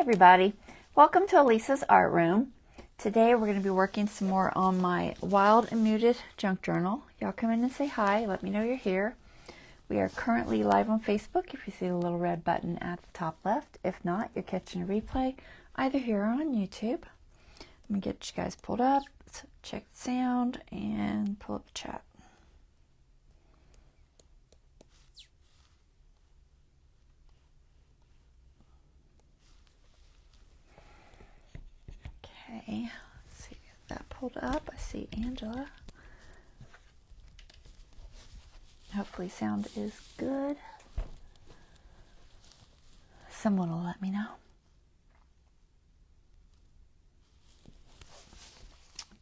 everybody, welcome to Elisa's Art Room. Today we're going to be working some more on my Wild and Muted junk journal. Y'all come in and say hi, let me know you're here. We are currently live on Facebook if you see the little red button at the top left. If not, you're catching a replay either here or on YouTube. Let me get you guys pulled up, let's check the sound, and pull up the chat. Okay, let's see, get that pulled up. I see Angela. Hopefully sound is good. Someone will let me know.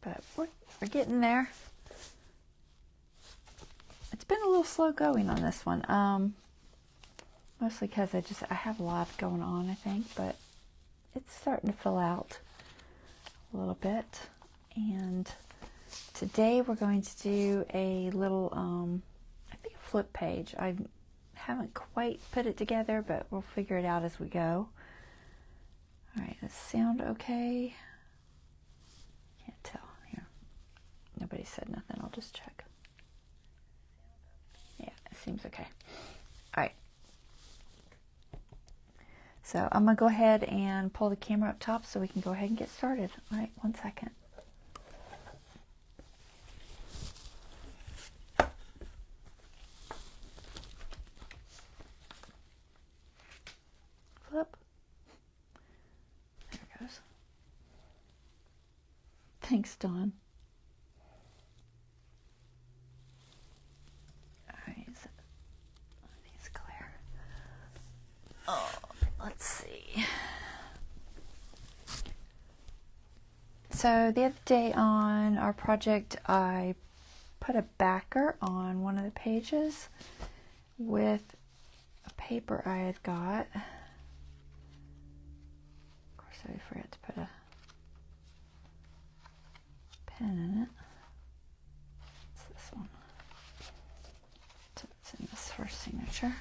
But we're getting there. It's been a little slow going on this one. Mostly because I have a lot going on, I think, but it's starting to fill out a little bit. And today we're going to do a little I think a flip page. I haven't quite put it together, but we'll figure it out as we go. All right, does it sound okay? Can't tell here. Nobody said nothing. I'll just check. Yeah, it seems okay. All right. So I'm going to go ahead and pull the camera up top so we can go ahead and get started. All right, 1 second. Flip. There it goes. Thanks, Dawn. All right, I think it's clear. Oh. Let's see. So the other day on our project, I put a backer on one of the pages with a paper I had got. Of course, I forgot to put a pen in it. It's this one. So it's in this first signature.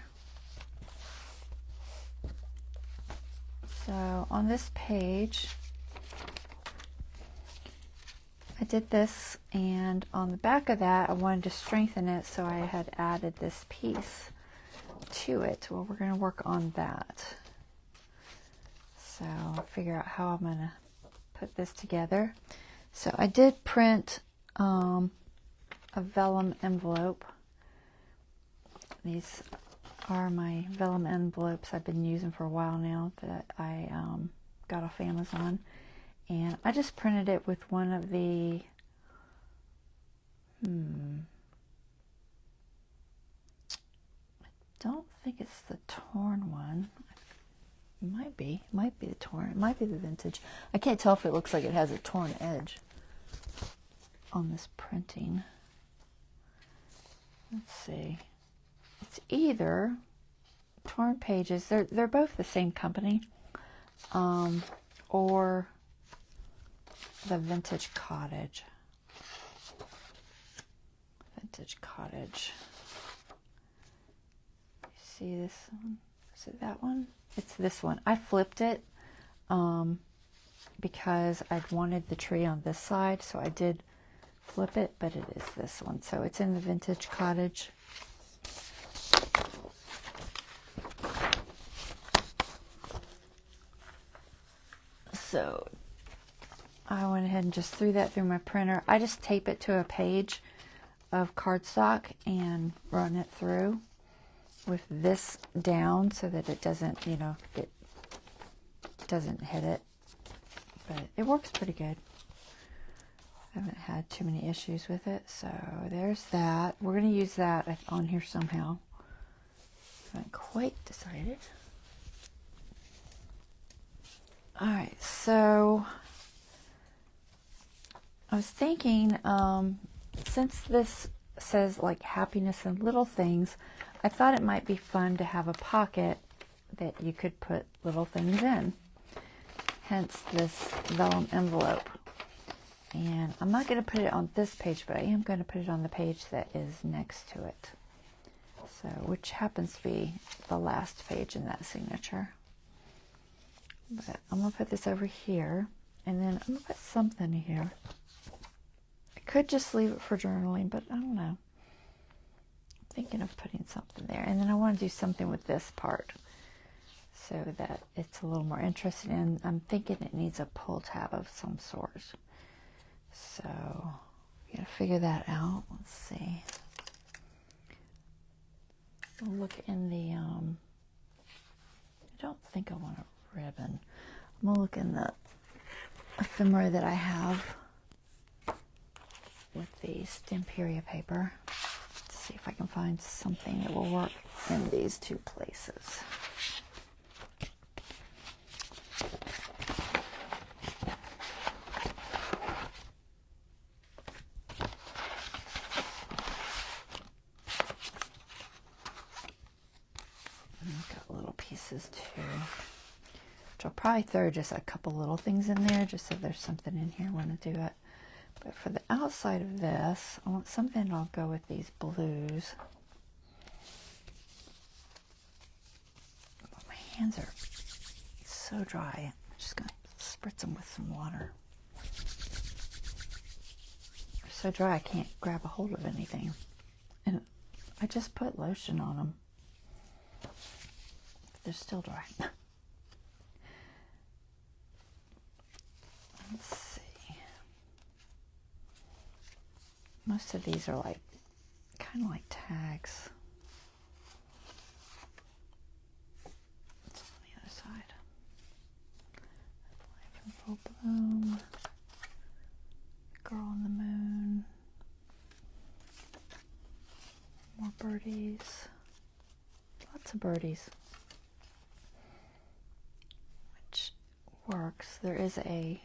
So on this page, I did this, and on the back of that, I wanted to strengthen it, so I had added this piece to it. Well, we're going to work on that. So I'll figure out how I'm going to put this together. So I did print a vellum envelope. These are my vellum envelopes I've been using for a while now that I got off Amazon, and I just printed it with one of the I don't think it's the torn one. It might be the torn, it might be the vintage. I can't tell if it looks like it has a torn edge on this printing. Let's see. It's either Torn Pages, they're both the same company, or the Vintage Cottage. Vintage Cottage. You see this one? Is it that one? It's this one. I flipped it because I'd wanted the tree on this side, so I did flip it, but it is this one. So it's in the Vintage Cottage. So I went ahead and just threw that through my printer. I just tape it to a page of cardstock and run it through with this down so that it doesn't, it doesn't hit it. But it works pretty good. I haven't had too many issues with it. So there's that. We're going to use that on here somehow. Haven't quite decided. Alright, so I was thinking, since this says like happiness and little things, I thought it might be fun to have a pocket that you could put little things in. Hence this vellum envelope. And I'm not going to put it on this page, but I am going to put it on the page that is next to it. So, which happens to be the last page in that signature. But I'm going to put this over here, and then I'm going to put something here. I could just leave it for journaling, but I don't know. I'm thinking of putting something there. And then I want to do something with this part so that it's a little more interesting. And I'm thinking it needs a pull tab of some sort. So, you got to figure that out. Let's see. I'll look in the, I don't think I want a ribbon. I'm going to look in the ephemera that I have with the Stamperia paper. Let's see if I can find something that will work in these two places. I've got little pieces too. Which I'll probably throw just a couple little things in there just so there's something in here when I do it. But for the outside of this, I want something that'll go with these blues. But my hands are so dry. I'm just going to spritz them with some water. They're so dry I can't grab a hold of anything. And I just put lotion on them. They're still dry. Let's see. Most of these are like, kind of like tags. It's on the other side. Life in Full Bloom. Girl on the Moon. More birdies. Lots of birdies. Which works. There is a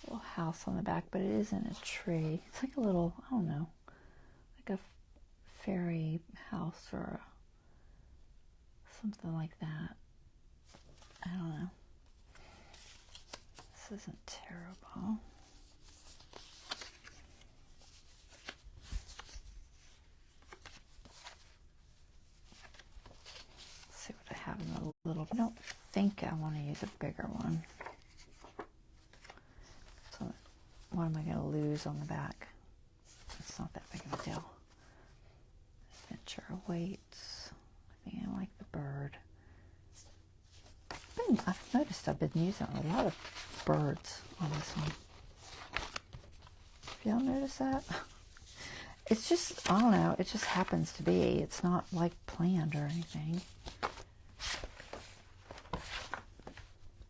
little house on the back, but it isn't a tree. It's like a little, I don't know, like a fairy house or something like that. I don't know. This isn't terrible. Let's see what I have in the little, I don't think I want to use a bigger one. So what am I going to lose on the back? It's not that big of a deal. Adventure awaits. I think I like the bird. I've noticed I've been using a lot of birds on this one. Have y'all noticed that? It's just, I don't know, it just happens to be. It's not like planned or anything.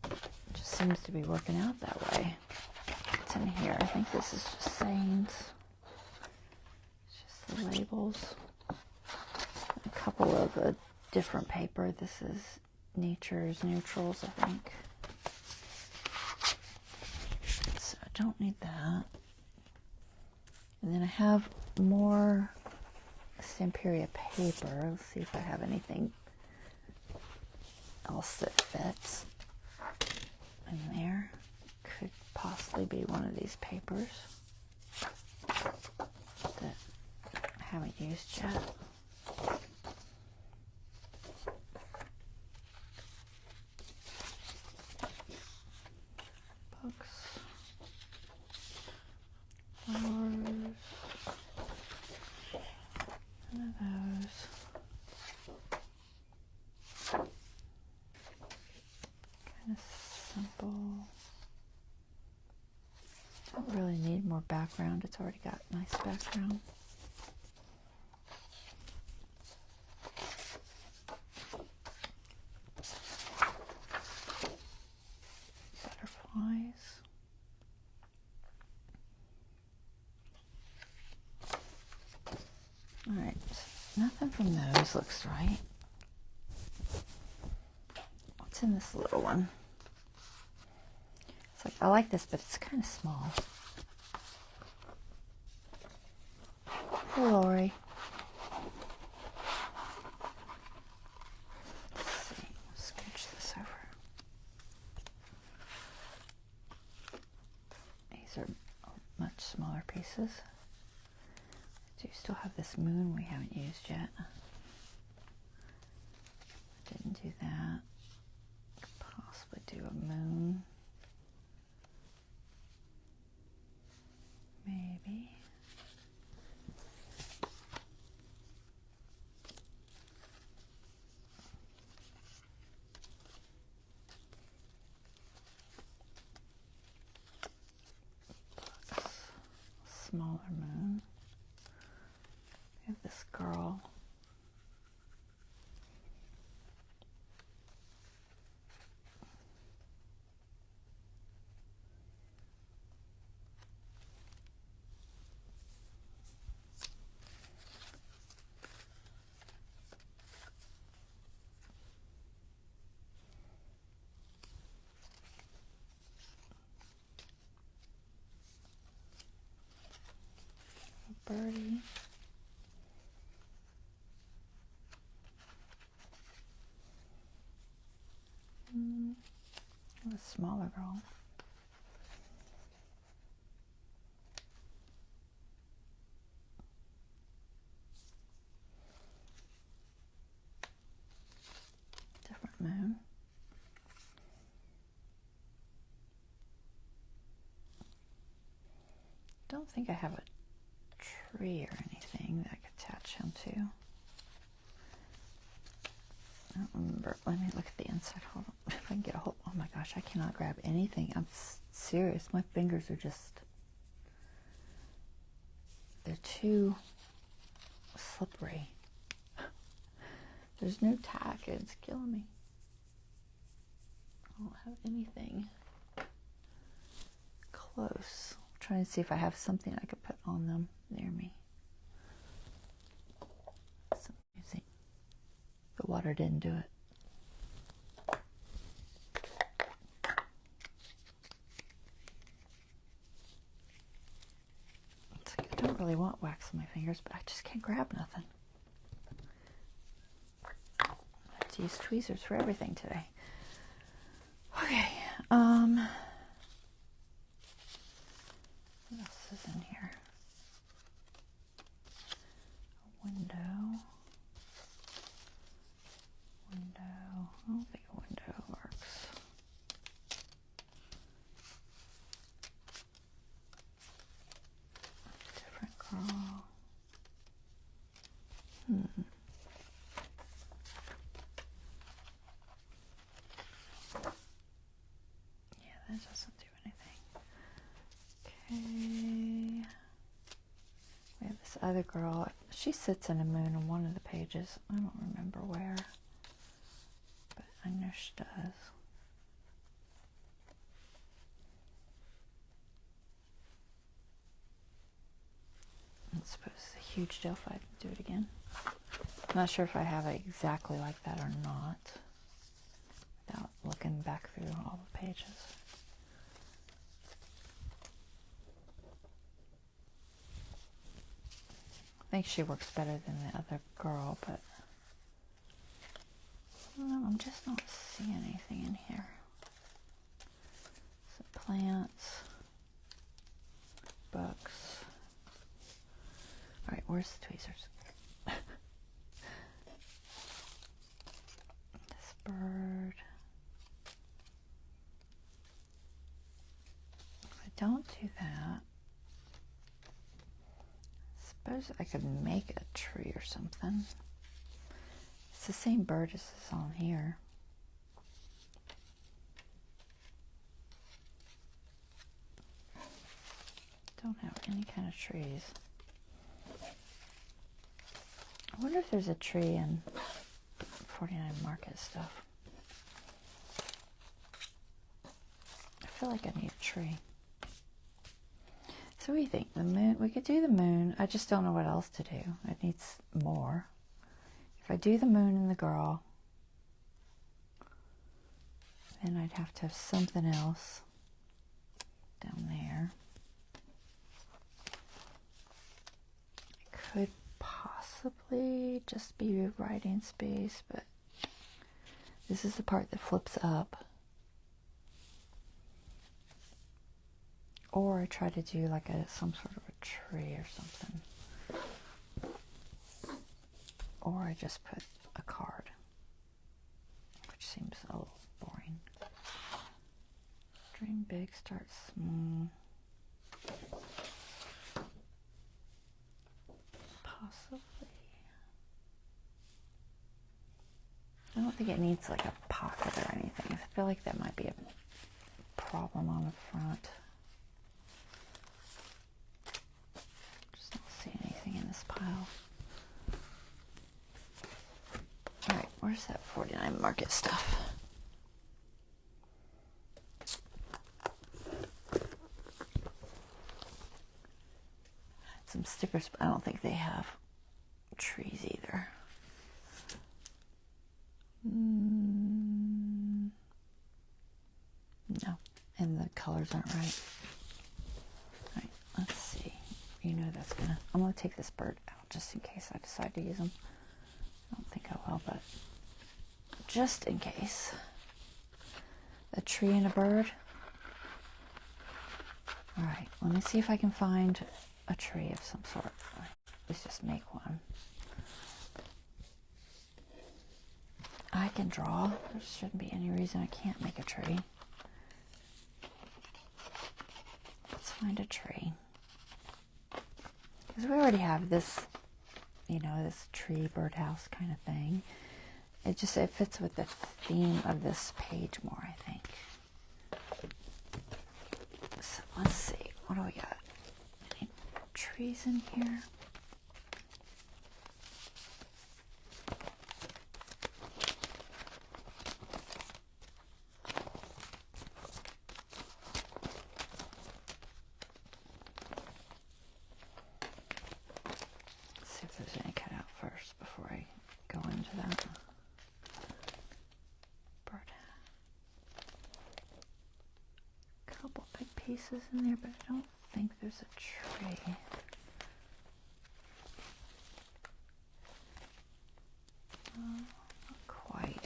It just seems to be working out that way. What's in here? I think this is just sayings. It's just the labels. A couple of a different paper. This is Nature's Neutrals, I think. So I don't need that. And then I have more Stamperia paper. Let's see if I have anything else that fits in there. Could possibly be one of these papers that I haven't used yet. Books. Flowers. None of those. Kind of simple. Don't really need more background. It's already got nice background. Butterflies. Alright, nothing from those looks right. What's in this little one? It's like, I like this, but it's kind of small. Hey, Lori. Let's see, scooch this over. These are much smaller pieces. Do still have this moon we haven't used yet. Didn't do that. smaller moon. We have this girl. Birdie. A smaller girl. Different moon. Don't think I have a tree or anything that I could attach him to. I don't remember. Let me look at the inside. Hold on. If I can get a hold. Oh my gosh, I cannot grab anything. I'm serious. My fingers are just. They're too slippery. There's no tack. It's killing me. I don't have anything close. I'm trying to see if I have something I could put on them near me. The water didn't do it. It's like I don't really want wax on my fingers, but I just can't grab nothing. I have to use tweezers for everything today. Okay. What else is in here? A window. I don't think a window works. Different girl. Yeah, that doesn't do anything. Okay. We have this other girl. She sits in a moon on one of the pages. I don't remember where. I know she does. I suppose it's a huge deal if I do it again. I'm not sure if I have it exactly like that or not, without looking back through all the pages. I think she works better than the other girl, but no, I'm just not seeing anything in here. Some plants, books. All right, where's the tweezers? This bird. If I don't do that, I suppose I could make a tree or something. It's the same bird as is on here. Don't have any kind of trees. I wonder if there's a tree in 49 Market stuff. I feel like I need a tree. So what do you think? The moon, we could do the moon. I just don't know what else to do. It needs more. If I do the moon and the girl, then I'd have to have something else down there. It could possibly just be writing space, but this is the part that flips up. Or I try to do like some sort of a tree or something. Or I just put a card, which seems a little boring. Dream big, start small. Possibly. I don't think it needs like a pocket or anything. I feel like that might be a problem on the front. pile. Alright, where's that 49 Market stuff? Some stickers, but I don't think they have trees either. No, and the colors aren't right. Alright, let's see. You know that's gonna... I'm gonna take this bird out just in case I decide to use them. I don't think I will, but just in case. A tree and a bird. Alright, let me see if I can find a tree of some sort. Let's just make one. I can draw. There shouldn't be any reason I can't make a tree. Let's find a tree. Because we already have this, you know, this tree birdhouse kind of thing. It fits with the theme of this page more, I think. So let's see. What do we got? Any trees in here? Let's see if there's any cut out first before I go into that. Bird. Couple big pieces in there, but I don't think there's a tree. Not quite.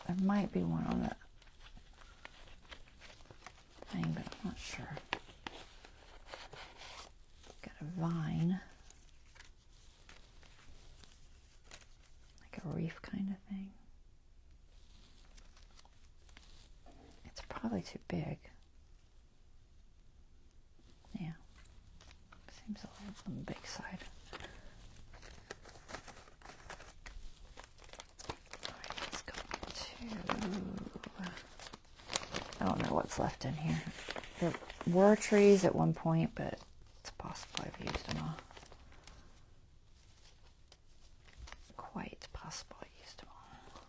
There might be one on that thing, but I'm not sure. Got a vine. Like a reef kind of thing. It's probably too big. Yeah. Seems a little on the big side. Alright, let's go to... I don't know what's left in here. There were trees at one point, but it's possible I've used them all. Quite possible I used them all.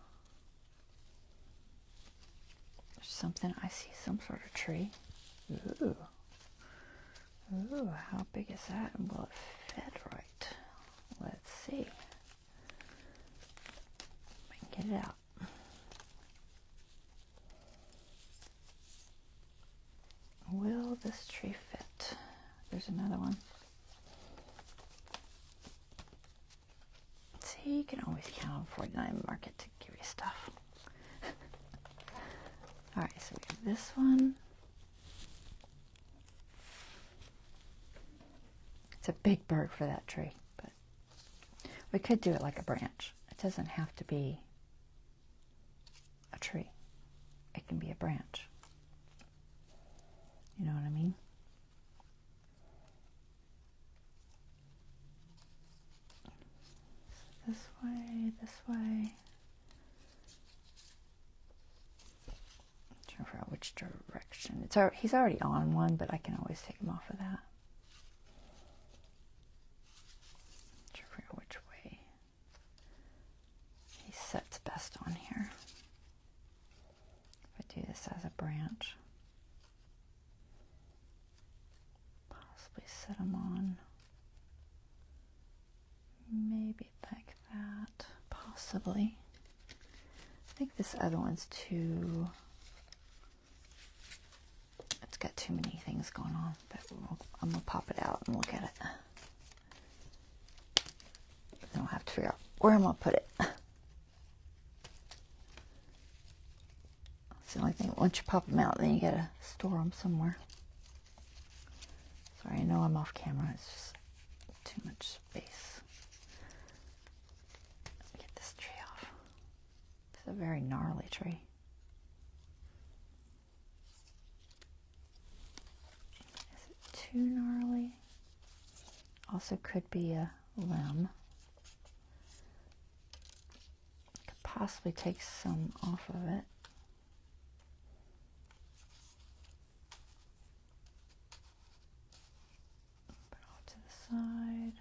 There's something, I see some sort of tree. Ooh. Ooh, how big is that? And will it fit right? Let's see. If I can get it out. Will this tree fit? There's another one. See, you can always count on 49 Market to give you stuff. Alright, so we have this one. It's a big bird for that tree, but we could do it like a branch. It doesn't have to be a tree. It can be a branch. You know what I mean? So this way, this way. I'm trying to figure out which direction. He's already on one, but I can always take him off of that. Which way he sets best on here. If I do this as a branch, possibly set him on maybe like that, possibly. I think this other one's too, it's got too many things going on, but I'm gonna pop it out and look at it. Then I'll have to figure out where I'm going to put it. That's the only thing. Once you pop them out, then you got to store them somewhere. Sorry, I know I'm off camera. It's just too much space. Let me get this tree off. It's a very gnarly tree. Is it too gnarly? Also could be a limb. Possibly take some off of it. Put it off to the side.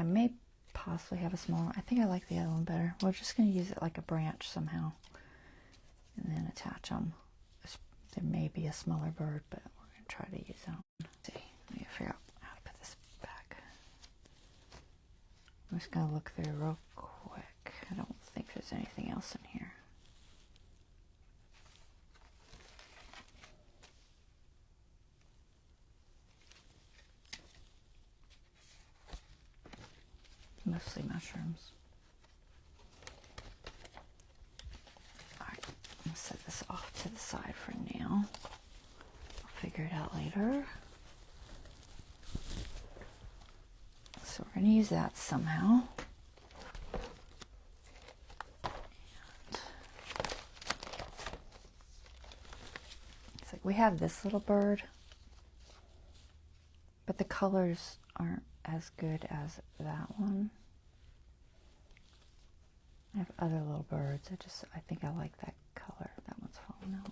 I may possibly have a smaller. I think I like the other one better. We're just going to use it like a branch somehow and then attach them. There may be a smaller bird, but we're going to try to use that one. Let's see, let me figure out how to put this back. I'm just going to look through real quick. I don't think there's anything else in here. Mostly mushrooms. Alright, I'm going to set this off to the side for now. I'll figure it out later. So we're going to use that somehow. It's like we have this little bird, but the colors aren't as good as that one. I have other little birds. I think I like that color. That one's falling out.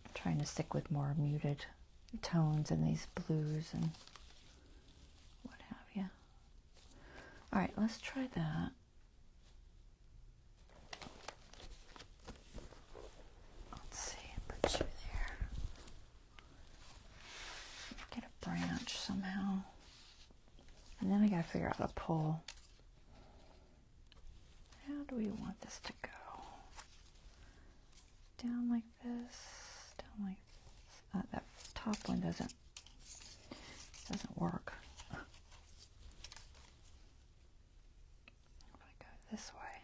I'm trying to stick with more muted tones and these blues and what have you. All right, let's try that. Let's see, put you there. Get a branch somehow. And then I gotta figure out how to pull. How do we want this to go? Down like this, down like this. That top one doesn't work. If I go this way.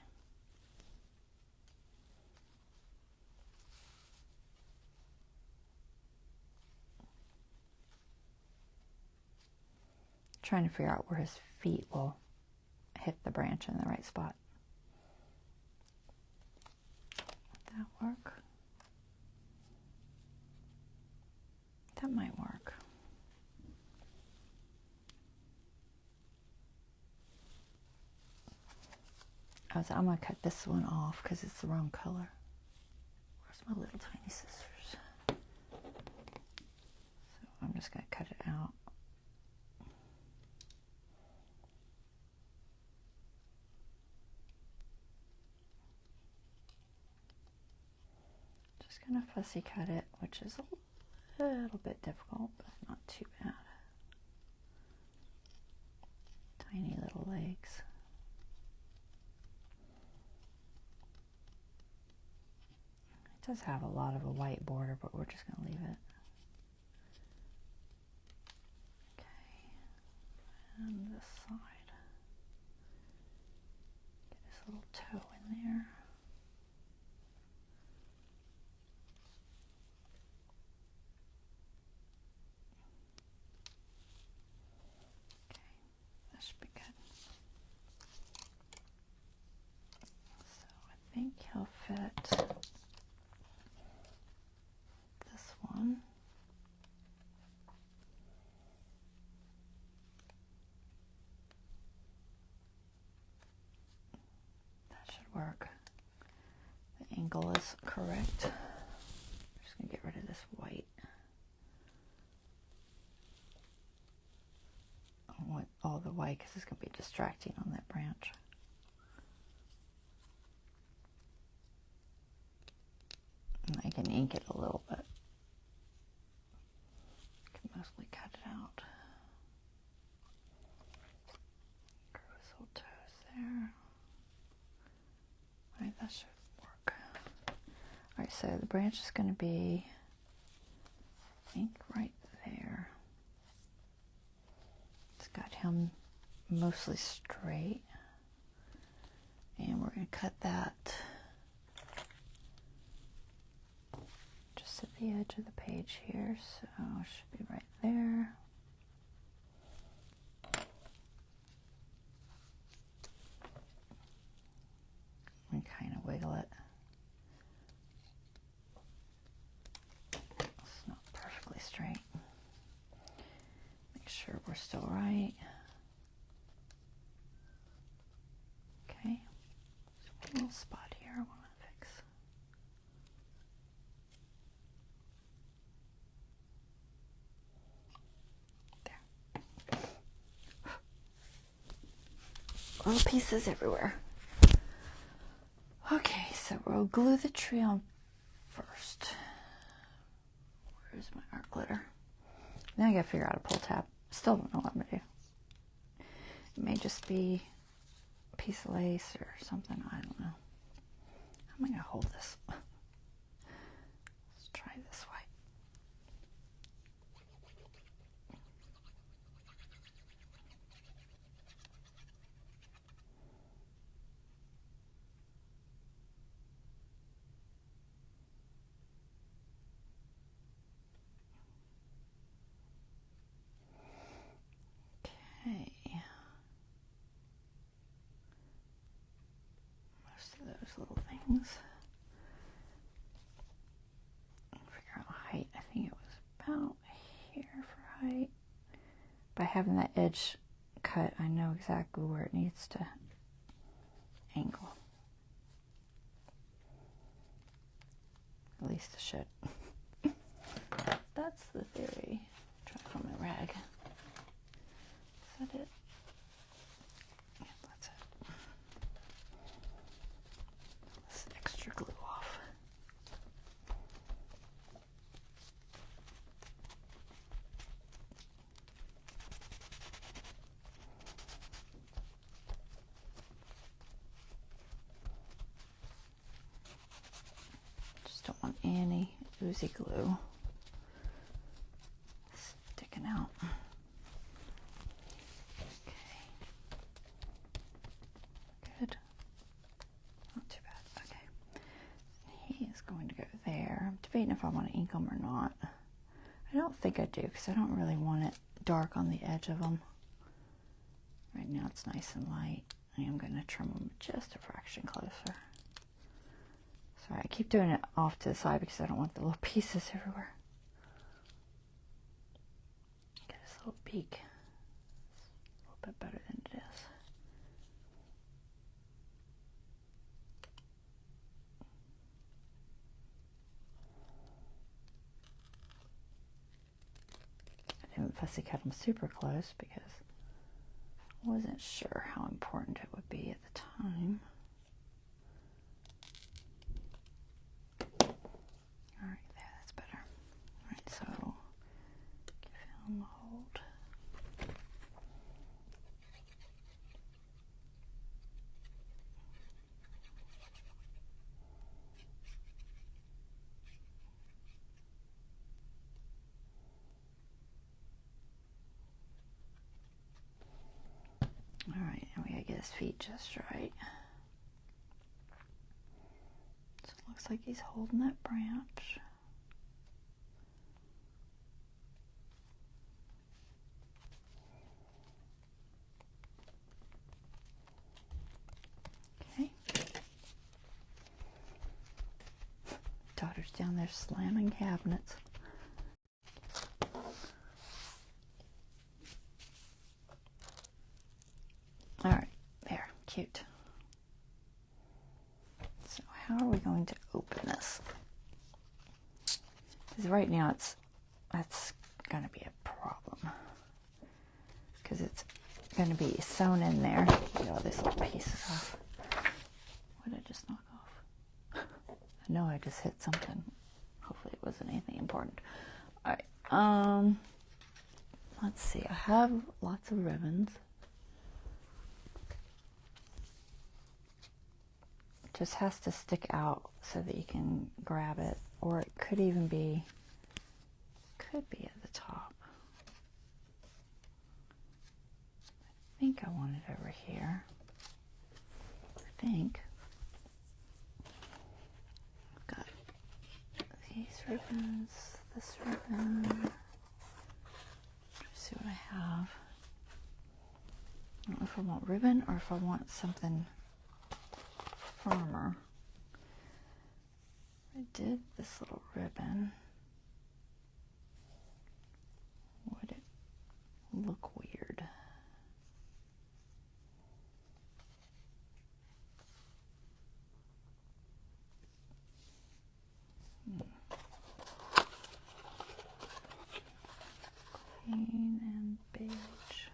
Trying to figure out where his feet will hit the branch in the right spot. Would that work? That might work. I'm going to cut this one off because it's the wrong color. Where's my little tiny scissors? So I'm just going to cut it out. Just going to fussy cut it, which is a little bit difficult, but not too bad. Tiny little legs. It does have a lot of a white border, but we're just going to leave it. Okay, and this side. Get his little toe in there. Okay, that should be good. So I think he'll fit this one. That should work. The angle is correct. I'm just going to get rid of this white. I want all the white because it's going to be distracting on that branch. And I can ink it a little bit. I can mostly cut it out. Grow his little toes there. Alright, that should work. Alright, so the branch is going to be, I think, right there. It's got him mostly straight. And we're going to cut that just at the edge of the page here, so it should be right there. And kind of wiggle it. It's not perfectly straight. Make sure we're still right. Okay, there's one little spot here I want to fix. There. little pieces everywhere. Okay, so we'll glue the tree on first. Where's my art glitter? Now I gotta figure out a pull tab. Still don't know what I'm gonna do. It may just be a piece of lace or something. I don't know. How am I gonna hold this? Let's try this way. Okay. Most of those little things. Figure out height. I think it was about here for height. By having that edge cut, I know exactly where it needs to angle. At least it should. That's the theory. Try to find my rag. Is that it? Yeah, that's it. This extra glue off. Just don't want any oozy glue sticking out. Good. Not too bad. Okay. He is going to go there. I'm debating if I want to ink them or not. I don't think I do because I don't really want it dark on the edge of them. Right now it's nice and light. I am going to trim them just a fraction closer. Sorry, I keep doing it off to the side because I don't want the little pieces everywhere. Get his little beak. It's a little bit better than it is. I didn't fussy cut them super close because I wasn't sure how important it would be at the time. Alright, there, that's better. Alright, so give him a hold. Alright, and we gotta get his feet just right. So it looks like he's holding that branch. Okay. Daughter's down there slamming cabinets. Alright, there, cute. So how are we going to open this? Because right now that's going to be a problem. Because it's going to be sewn in there. Get all these little pieces off. What did I just knock off? I know I just hit something. Hopefully it wasn't anything important. Alright, let's see. I have lots of ribbons. Just has to stick out so that you can grab it, or it could even be, at the top. I think I want it over here. I think. I've got these ribbons, this ribbon. Let's see what I have. I don't know if I want ribbon or if I want something firmer. I did this little ribbon. Would it look weird? Green and beige.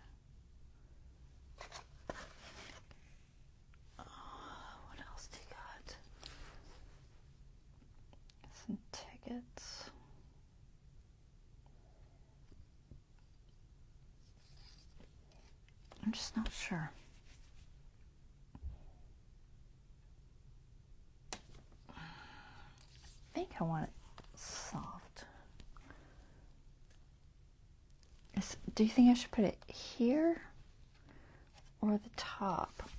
I'm just not sure. I think I want it soft. Do you think I should put it here or the top?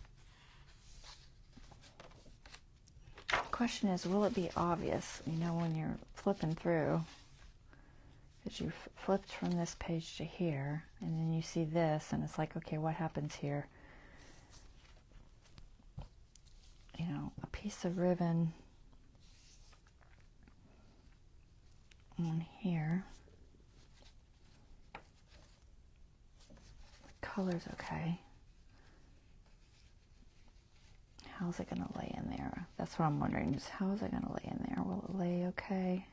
The question is, will it be obvious, you know, when you're flipping through? Because you flipped from this page to here, and then you see this, and it's like, okay, what happens here? You know, a piece of ribbon on here. The color's okay. How's it going to lay in there? That's what I'm wondering, is how is it going to lay in there? Will it lay okay?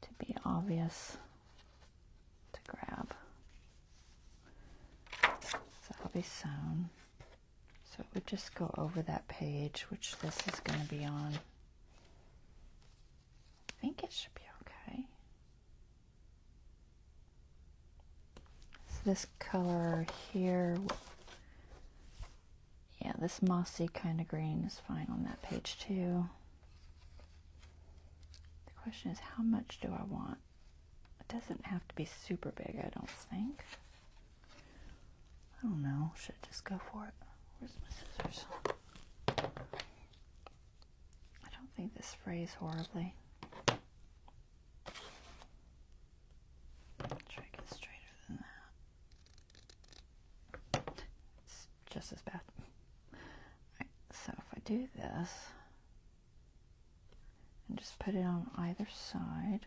To be obvious to grab. So that'll be sewn. So it would just go over that page, which this is going to be on. I think it should be okay. So this color here, yeah, this mossy kind of green is fine on that page too. The question is, how much do I want? It doesn't have to be super big, I don't think. I don't know, should I just go for it? Where's my scissors? I don't think this frays horribly. Try to get straighter than that. It's just as bad. Right, so if I do this and just put it on either side,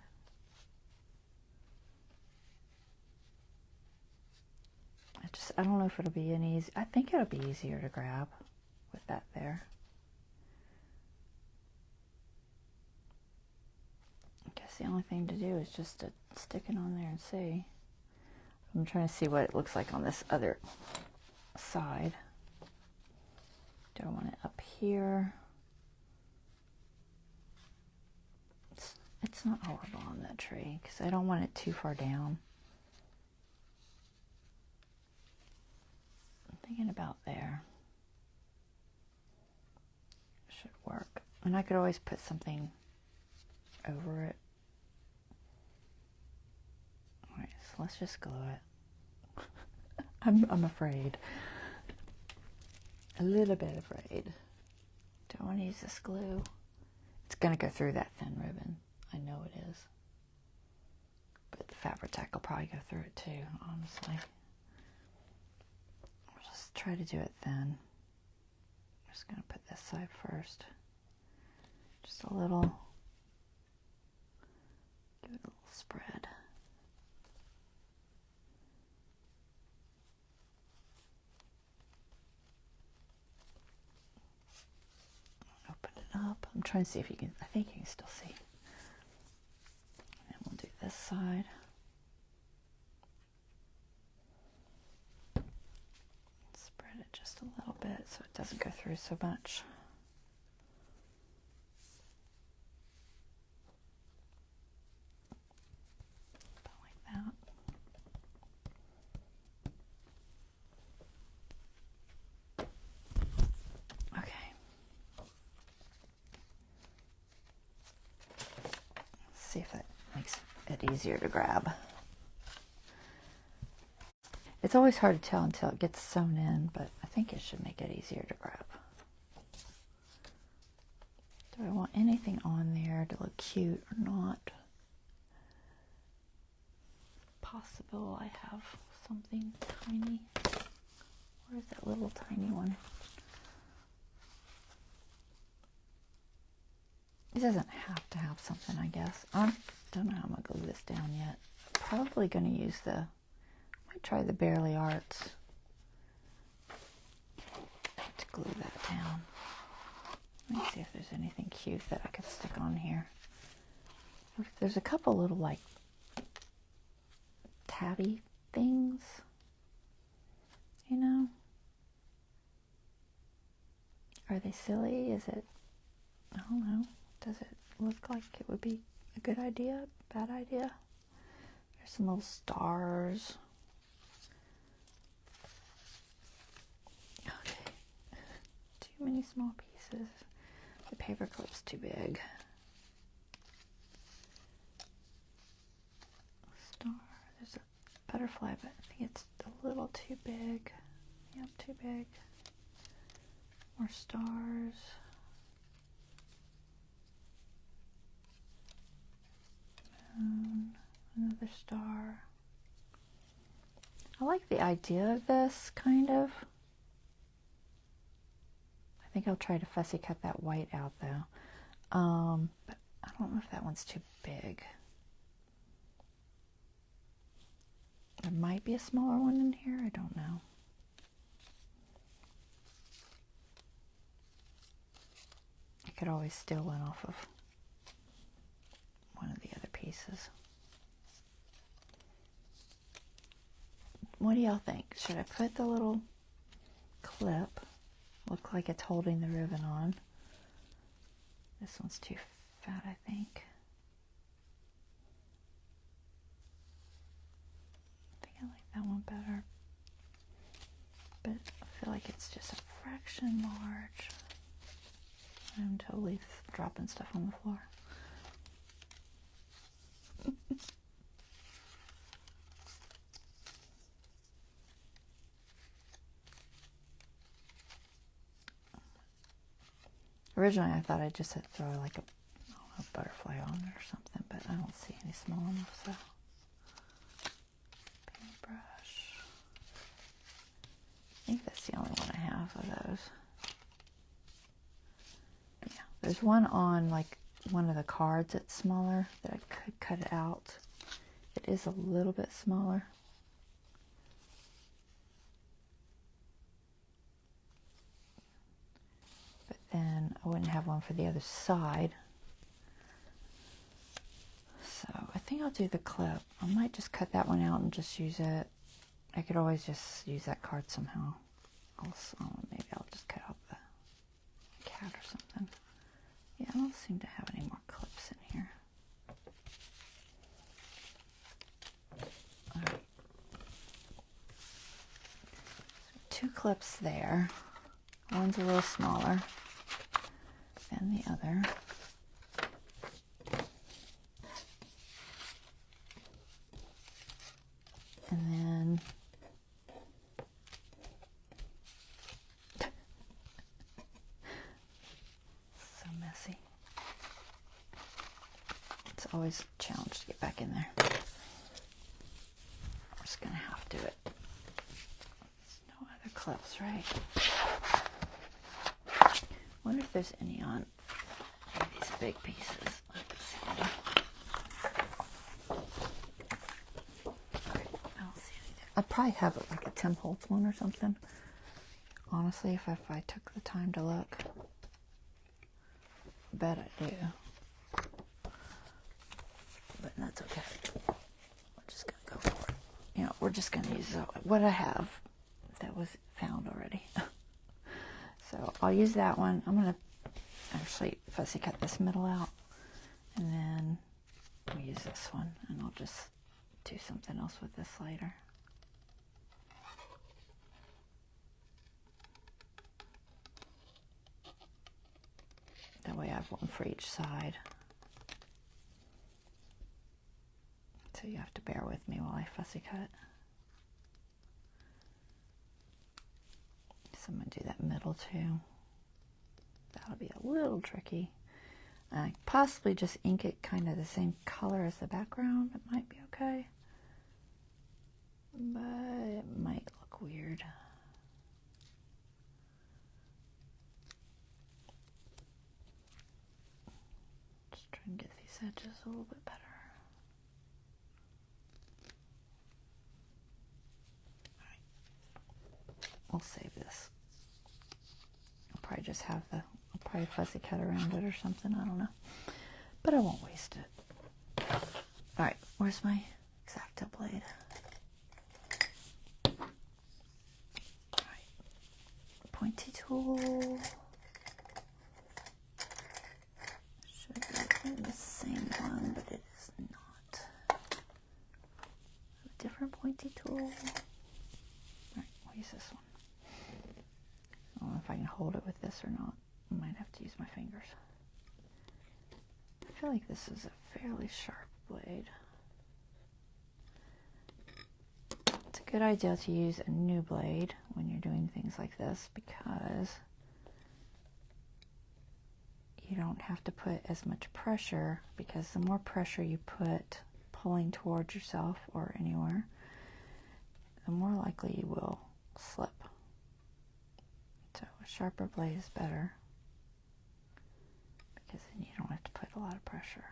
I don't know if it'll be any easy. I think it'll be easier to grab with that there. I guess the only thing to do is just to stick it on there and see. I'm trying to see what it looks like on this other side. Do I want it up here? It's not horrible on that tree because I don't want it too far down. Thinking about there. Should work. And I could always put something over it. Alright, so let's just glue it. I'm afraid. A little bit afraid. Do I want to use this glue? It's going to go through that thin ribbon. I know it is. But the fabric tack will probably go through it too, honestly. Try to do it thin. I'm just going to put this side first. Just a little. Give it a little spread. Open it up. I'm trying to see if you can, I think you can still see. And then we'll do this side. Just a little bit so it doesn't go through so much. About like that. Okay. Let's see if that makes it easier to grab. It's always hard to tell until it gets sewn in, but I think it should make it easier to grab. Do I want anything on there to look cute or not? Possible I have something tiny. Where's that little tiny one? It doesn't have to have something, I guess. I don't know how I'm going to glue this down yet. Probably going to use the, try the Barely Arts to glue that down. Let me see if there's anything cute that I could stick on here. There's a couple little like tabby things, you know. Are they silly? Is it, I don't know. Does it look like it would be a good idea? Bad idea? There's some little stars. many small pieces. The paper clip's too big. Star. There's a butterfly, but I think it's a little too big. Yep, too big. More stars. Moon. Another star. I like the idea of this, kind of. I think I'll try to fussy cut that white out, though. But I don't know if that one's too big. There might be a smaller one in here. I don't know. I could always steal one off of one of the other pieces. What do y'all think? Should I put the little clip? Look like it's holding the ribbon on. This one's too fat, I think. I think I like that one better. But I feel like it's just a fraction large. I'm totally dropping stuff on the floor. Originally, I thought I'd just throw like a butterfly on there or something, but I don't see any small enough, so. Paintbrush. I think that's the only one I have of those. Yeah, there's one on like one of the cards that's smaller that I could cut it out. It is a little bit smaller. Then I wouldn't have one for the other side. So I think I'll do the clip. I might just cut that one out and just use it. I could always just use that card somehow. Maybe I'll just cut out the cat or something. Yeah, I don't seem to have any more clips in here. All right. So 2 clips there. One's a little smaller than the other. And then so messy. It's always a challenge to get back in there. I'm just gonna have to do it. There's no other clips, right? I wonder if there's any on these big pieces. Let's see. I don't see anything. I'd probably have it like a Tim Holtz one or something. Honestly, if I took the time to look. I bet I do. But that's okay. We're just going to go for it. You know, we're just going to use what I have that was found already. So I'll use that one. I'm going to actually fussy cut this middle out. And then we'll use this one. And I'll just do something else with this later. That way I have one for each side. So you have to bear with me while I fussy cut. So I'm going to do that middle too. That'll be a little tricky. I possibly just ink it kind of the same color as the background. It might be okay. But it might look weird. Just try and get these edges a little bit better. All right. We'll save this. I'll probably just have I'll probably fussy cut around it or something, I don't know. But I won't waste it. Alright, where's my X-Acto blade? Alright. Pointy tool. Should be the same one, but it is not. A different pointy tool. Alright, we'll use this one. I don't know if I can hold it with this or not. I might have to use my fingers. I feel like this is a fairly sharp blade. It's a good idea to use a new blade when you're doing things like this because you don't have to put as much pressure, because the more pressure you put pulling towards yourself or anywhere, the more likely you will slip. So a sharper blade is better because then you don't have to put a lot of pressure.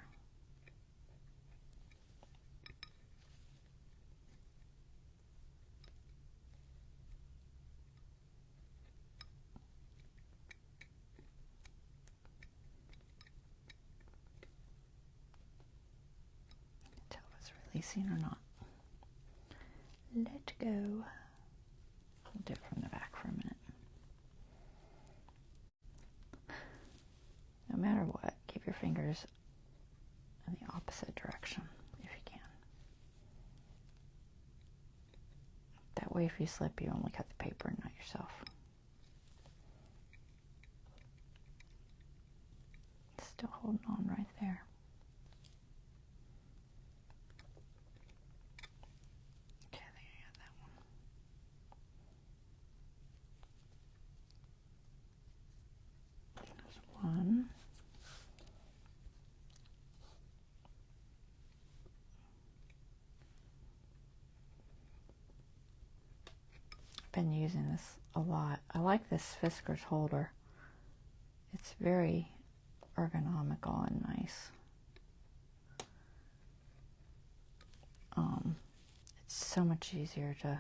Tell if it's releasing or not. Let go. I'll do it from the back for a minute. No matter what, keep your fingers in the opposite direction if you can. That way if you slip, you only cut the paper and not yourself. Still holding on right there. Okay, I think I got that one. There's one. Been using this a lot. I like this Fiskars holder. It's very ergonomical and nice. It's so much easier to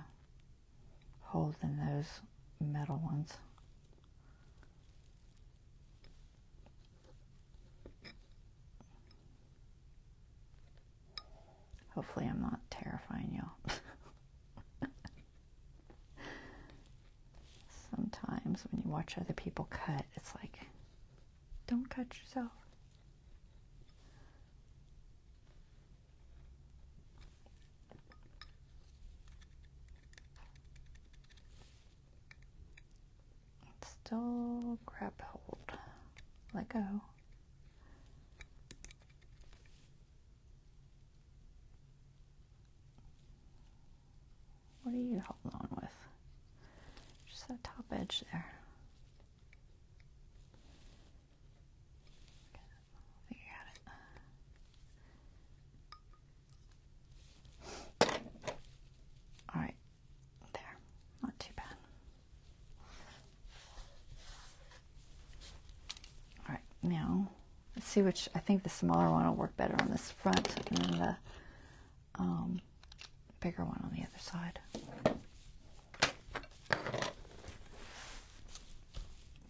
hold than those metal ones. Hopefully I'm not terrifying y'all. Sometimes when you watch other people cut, it's like, don't cut yourself. Still grab hold. Let go. What are you holding on with? Just that top edge there. Okay, I think I got it. All right, there. Not too bad. All right, now let's see which. I think the smaller one will work better on this front, and then the bigger one on the other side.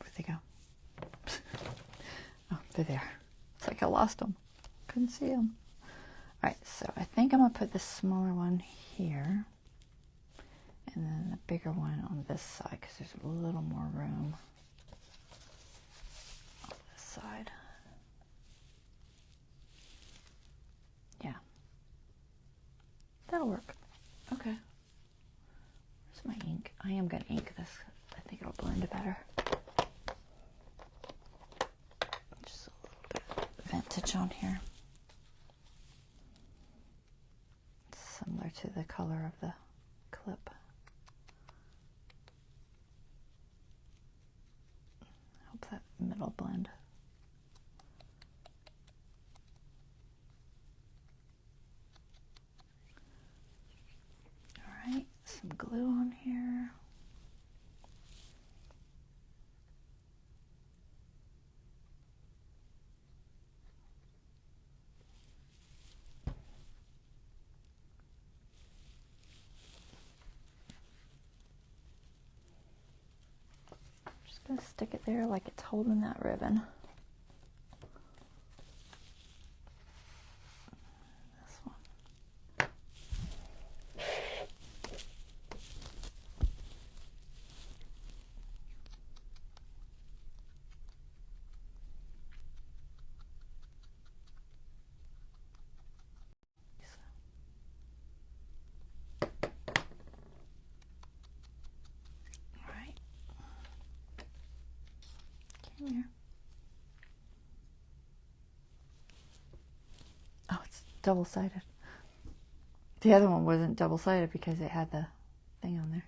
Where'd they go? Oh, they're there. It's like I lost them. Couldn't see them. All right, so I think I'm gonna put the smaller one here, and then the bigger one on this side because there's a little more room on this side. Yeah, that'll work. Okay. Where's my ink? I am gonna ink this. I think it'll blend better. Just a little bit of vintage on here. It's similar to the color of the clip. Help that middle blend. Alright, some glue on here. Just gonna stick it there like it's holding that ribbon. This one. All right. Here. Oh, it's double-sided. The other one wasn't double-sided because it had the thing on there.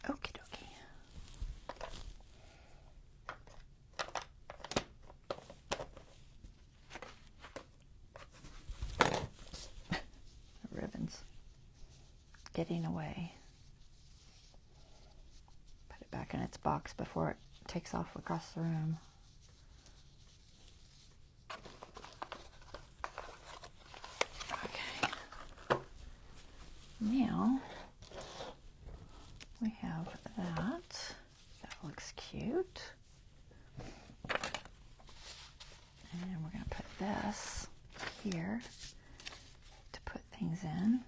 Okie dokie. The ribbon's getting away. Put it back in its box before it takes off across the room. Okay. Now we have that. That looks cute. And we're going to put this here to put things in.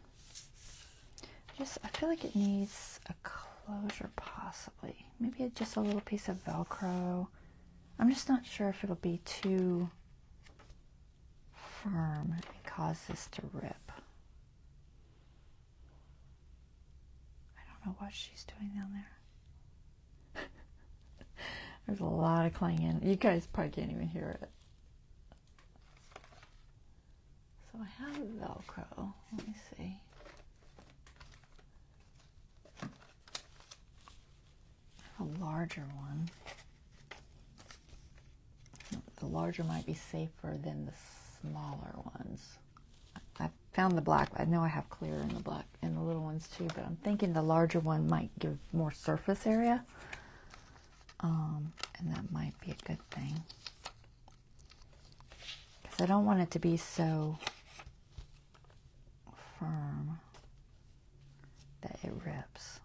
I feel like it needs a closure possibly. Maybe just a little piece of Velcro. I'm just not sure if it'll be too firm and cause this to rip. I don't know what she's doing down there. There's a lot of clanging. You guys probably can't even hear it. So I have Velcro. Let me see. I have a larger one. The larger might be safer than the smaller ones. I found the black. I know I have clear in the black and the little ones too, but I'm thinking the larger one might give more surface area. And that might be a good thing. Because I don't want it to be so firm that it rips.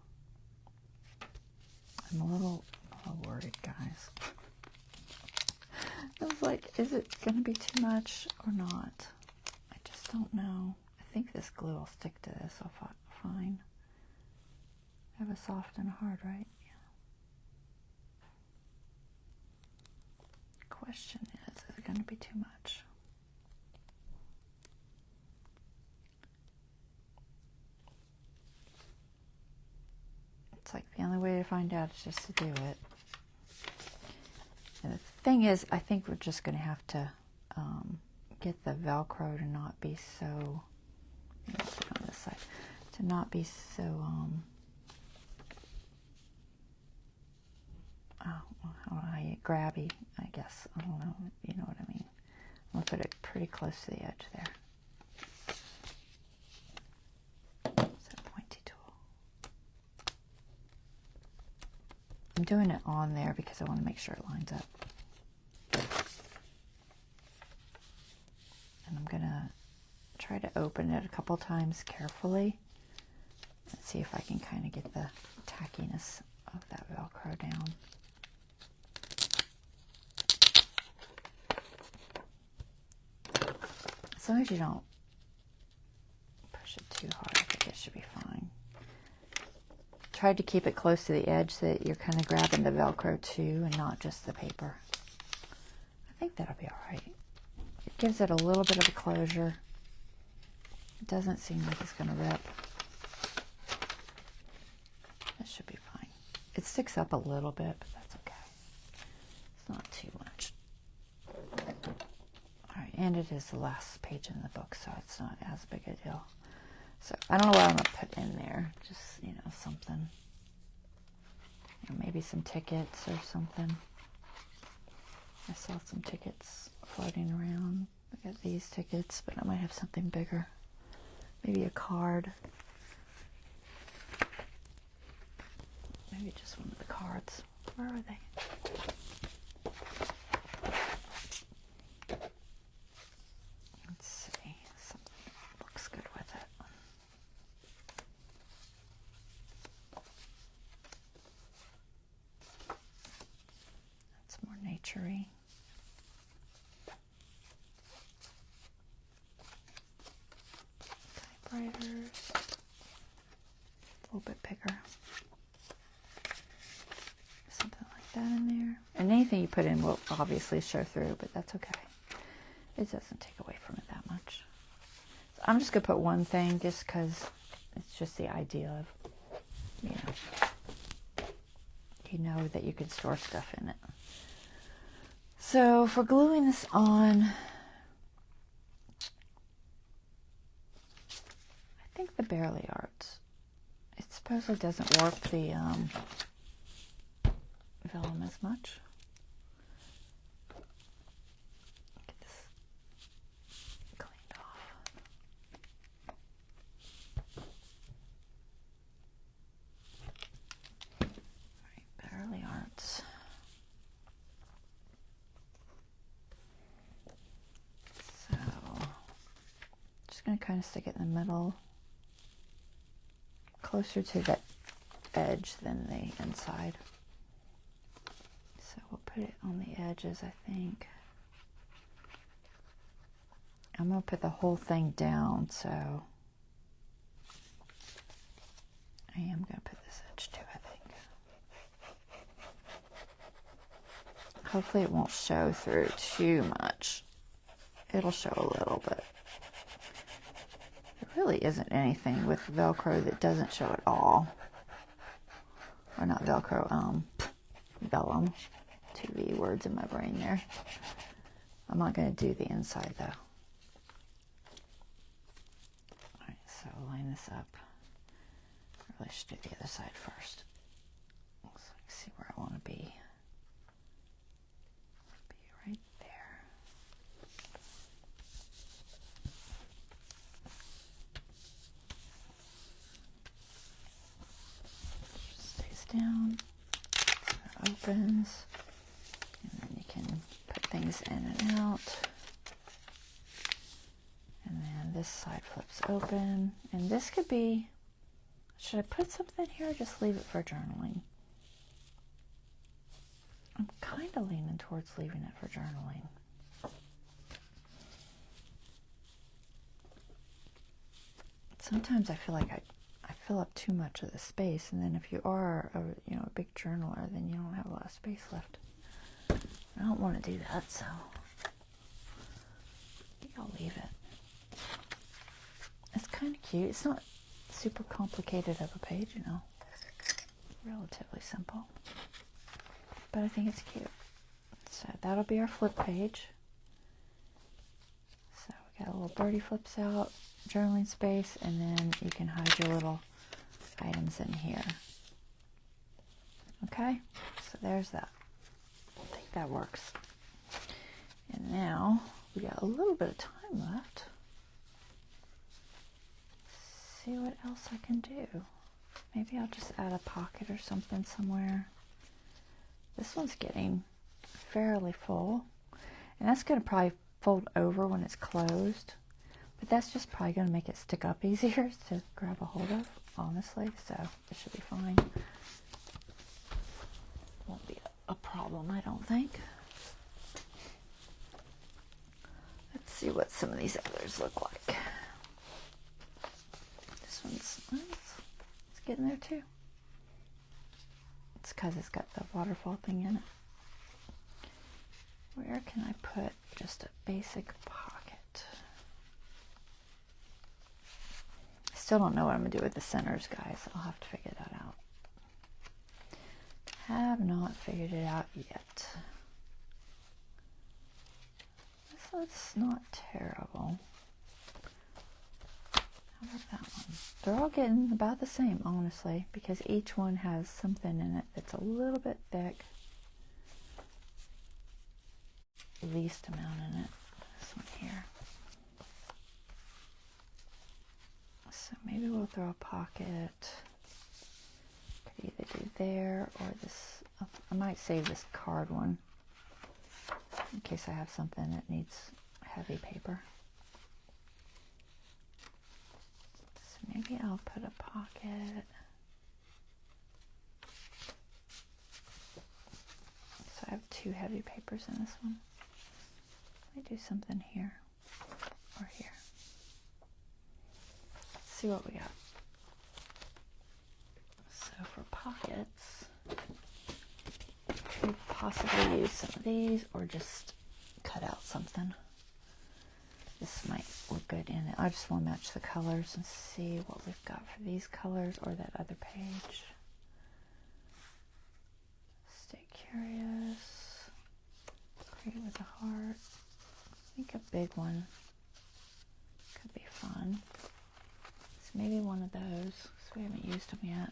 I'm a little worried, guys. I was like, is it going to be too much or not? I just don't know. I think this glue will stick to this fine. I have a soft and a hard, right? Yeah. Question is it going to be too much? It's like the only way to find out is just to do it. And the thing is, I think we're just going to have to get the Velcro to not be so, let me put it on this side, to not be so, I don't know how you, grabby, I guess. I don't know, you know what I mean. I'm going to put it pretty close to the edge there. It's a pointy tool. I'm doing it on there because I want to make sure it lines up. And I'm going to try to open it a couple times carefully and see if I can kind of get the tackiness of that Velcro down. As long as you don't push it too hard, I think it should be fine. Try to keep it close to the edge so that you're kind of grabbing the Velcro too and not just the paper. I think that'll be all right. It gives it a little bit of a closure. It doesn't seem like it's going to rip. That should be fine. It sticks up a little bit, but that's okay. It's not too much. All right, and it is the last page in the book, so it's not as big a deal. So I don't know what I'm going to put in there. Just, you know, something. You know, maybe some tickets or something. I saw some tickets floating around. I got these tickets, but I might have something bigger. Maybe a card. Maybe just one of the cards. Where are they? Let's see. Something that looks good with it. That's more nature-y. Typewriters. A little bit bigger. that in there. And anything you put in will obviously show through, but that's okay. It doesn't take away from it that much. So I'm just going to put one thing just because it's just the idea of, you know that you can store stuff in it. So for gluing this on, I think the Barely Arts, it supposedly doesn't warp the vellum as much. Get this cleaned off. All right, Barely Arts. So, just going to kind of stick it in the middle, closer to the edge than the inside. So we'll put it on the edges, I think. I'm going to put the whole thing down, so I am going to put this edge too, I think. Hopefully it won't show through too much. It'll show a little, but there really isn't anything with Velcro that doesn't show at all. Or not Velcro, Vellum. Two V words in my brain there. I'm not going to do the inside though. Alright, so line this up. I really should do the other side first. So I can see where I want to be. Be right there. Stays down. It opens. And then you can put things in and out. And then this side flips open. And this could be, should I put something here or just leave it for journaling? I'm kind of leaning towards leaving it for journaling. Sometimes I feel like I fill up too much of the space, and then if you are a big journaler, then you don't have a lot of space left. I don't want to do that, so I think I'll leave it. It's kind of cute. It's not super complicated of a page, relatively simple, but I think it's cute. So that'll be our flip page. So we got a little birdie flips out, journaling space, and then you can hide your little items in here. Okay, so there's that. I think that works. And now we got a little bit of time left. Let's see what else I can do. Maybe I'll just add a pocket or something somewhere. This one's getting fairly full, and that's going to probably fold over when it's closed, but that's just probably going to make it stick up easier to grab a hold of, honestly, so it should be fine. Won't be a problem, I don't think. Let's see what some of these others look like. This one's nice. It's getting there too. It's because it's got the waterfall thing in it. Where can I put just a basic pocket? I still don't know what I'm going to do with the centers, guys. I'll have to figure that out. Have not figured it out yet. This one's not terrible. How about that one? They're all getting about the same, honestly, because each one has something in it that's a little bit thick. Least amount in it. This one here. So maybe we'll throw a pocket. Could either do there or this. I might save this card one in case I have something that needs heavy paper. So maybe I'll put a pocket. So I have two heavy papers in this one. Let me do something here or here. Let's see what we got. So for pockets, could possibly use some of these or just cut out something. This might look good in it. I just want to match the colors and see what we've got for these colors or that other page. Stay curious. Create with a heart. I think a big one could be fun. So maybe one of those, because we haven't used them yet.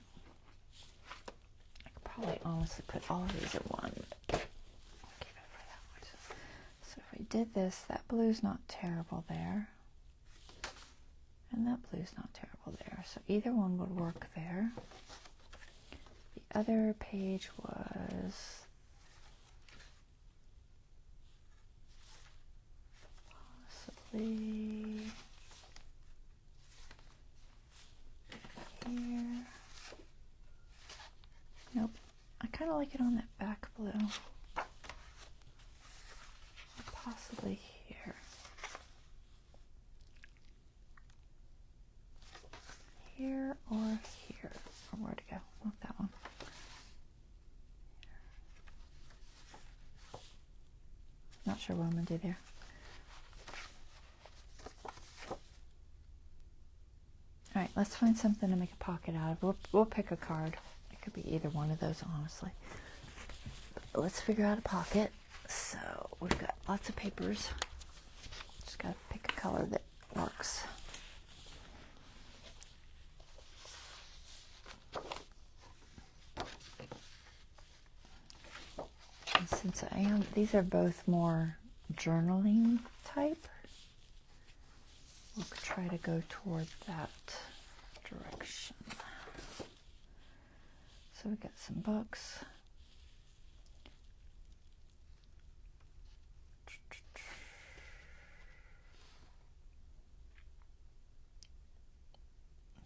I could probably honestly put all of these in one. So if we did this, that blue's not terrible there. And that blue's not terrible there. So either one would work there. The other page was possibly here. Nope. I kind of like it on that back blue. Possibly here. Here or here. Or where to go? Not that one. Not sure what I'm going to do there. Alright, let's find something to make a pocket out of. We'll pick a card. It could be either one of those, honestly. But let's figure out a pocket. So we've got lots of papers. Just got to pick a color that works. And since these are both more journaling type, we'll try to go toward that direction. So we got some books.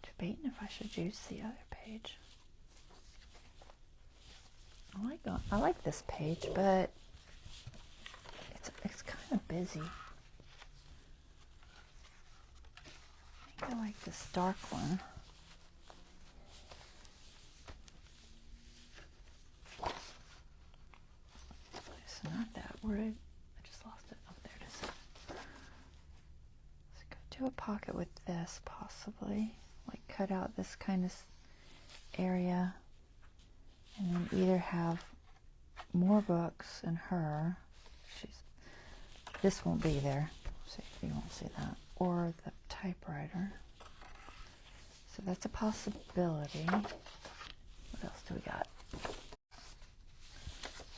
Debating if I should use the other page. I like this page, but it's kind of busy. I think I like this dark one. It's not that. I just lost it. Oh, there it is. Let's go do a pocket with this, possibly. Like cut out this kind of area, and then either have more books in her. This won't be there, so you won't see that, or the typewriter. So that's a possibility. What else do we got?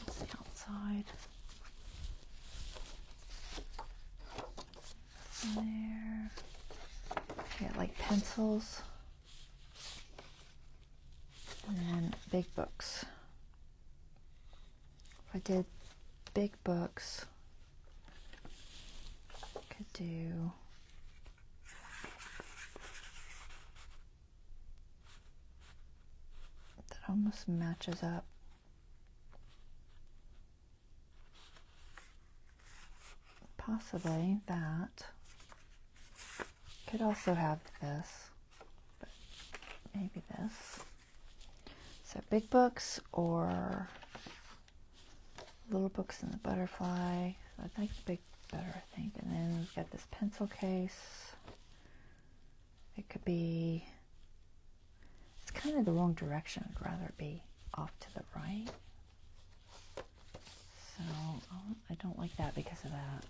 That's the outside. There. We got like pencils. And then big books. If I did big books, I could do that. Almost matches up. Possibly that. Could also have this, but maybe this. So big books or little books in the butterfly. So I like the big better, I think. And then we've got this pencil case. It could be, it's kind of the wrong direction. I'd rather it be off to the right. So I don't like that because of that.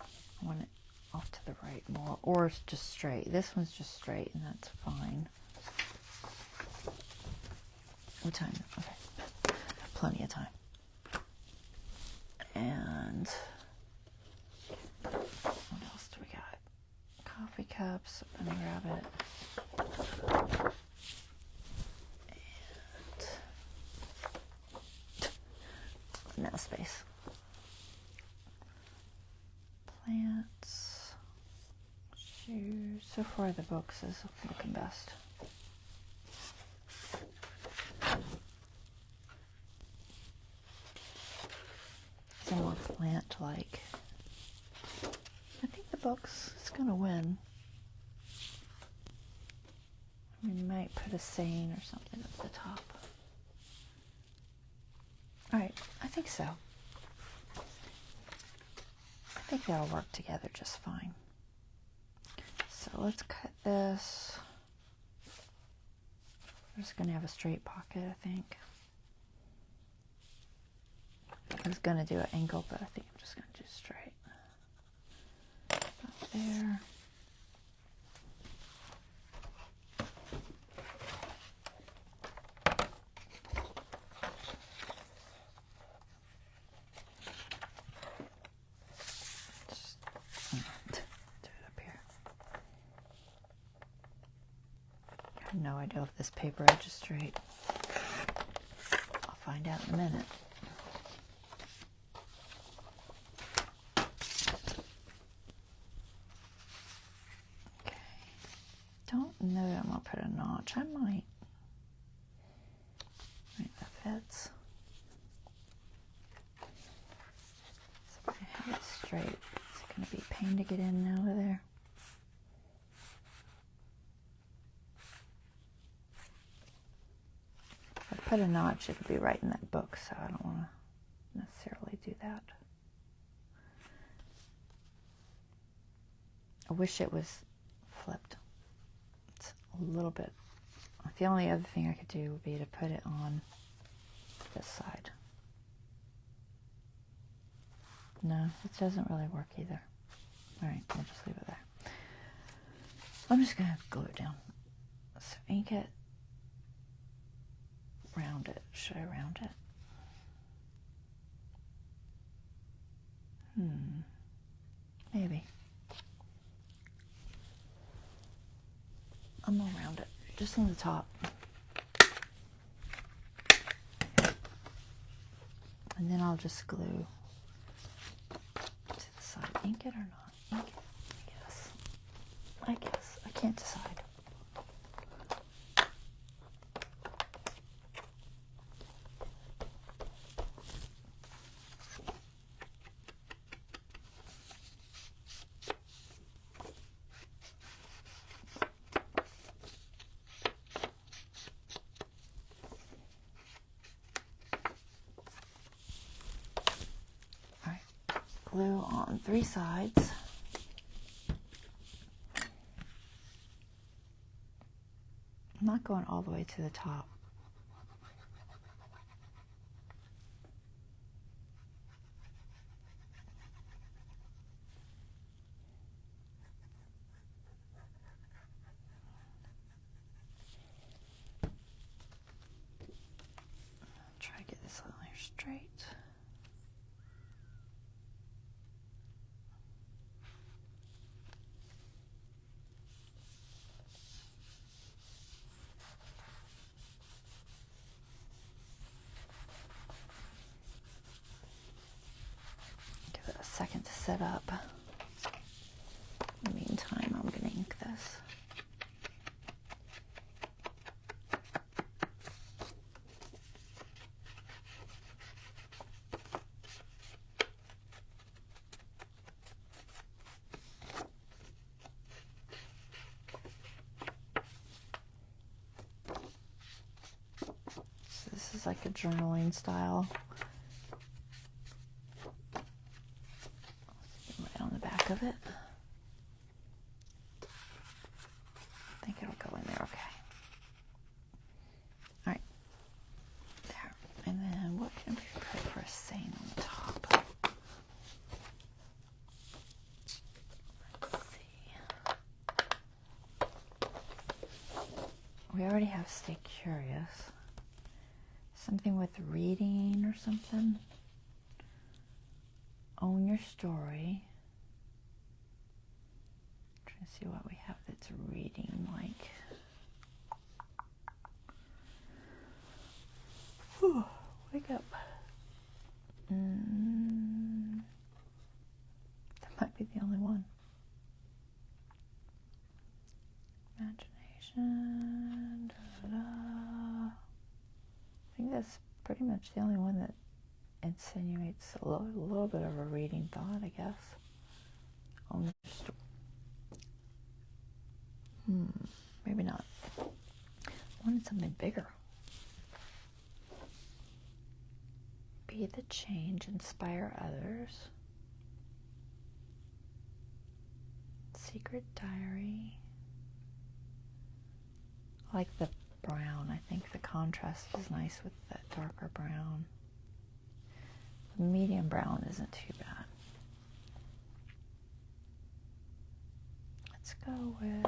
I want it off to the right more, or it's just straight. This one's just straight, and that's fine. What time? Okay, plenty of time. And what else do we got? Coffee cups. Let me grab it. And now space. Plants. Shoes. So far the books is looking best. Some more plant-like. I think the books is going to win. We might put a saying or something at the top. Alright, think so. I think that'll work together just fine. So let's cut this. I'm just going to have a straight pocket, I think. I was going to do an angle, but I think I'm just going to do straight. About there. Just do it up here. I have no idea if this paper edge is straight. I'll find out in a minute. Don't know that I'm going to put a notch. I might. Right, that fits. So if I have it straight, it's going to be a pain to get in and out of there. If I put a notch, it'll be right in that book, so I don't want to necessarily do that. I wish it was flipped. A little bit. The only other thing I could do would be to put it on this side. No, it doesn't really work either. Alright, we'll just leave it there. I'm just going to glue it down. So ink it, round it. Should I round it? Maybe. I'm going to round it, just on the top. And then I'll just glue to the side. Ink it or not? Ink it, I guess. I can't decide. Glue on 3 sides. I'm not going all the way to the top. Try to get this layer straight. Second to set up. In the meantime, I'm going to ink this. So this is like a journaling style. Of it. I think it'll go in there okay. Alright. There. And then what can we put for a saying on the top? Let's see. We already have Stay Curious. Something with reading or something. Own your story. See what we have that's reading like. Whew, wake up. That might be the only one. Imagination. Da, da, da. I think that's pretty much the only one that insinuates a little bit of a reading thought, I guess. Own your story. Maybe not. I wanted something bigger. Be the change, inspire others. Secret diary. I like the brown. I think the contrast is nice with that darker brown. The medium brown isn't too bad. Let's go with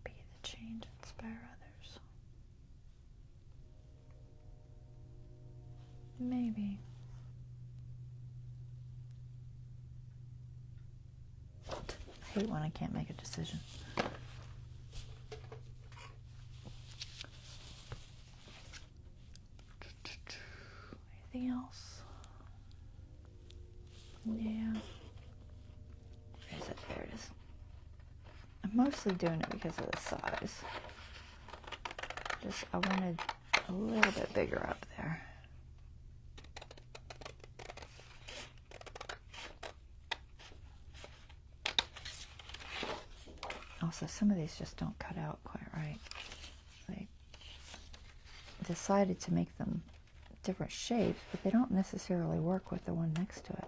be the change, inspire others. Maybe. I hate when I can't make a decision. Anything else? Yeah. Where is it? There it is. I'm mostly doing it because of the size. I wanted a little bit bigger up there. Also, some of these just don't cut out quite right. They decided to make them different shapes, but they don't necessarily work with the one next to it.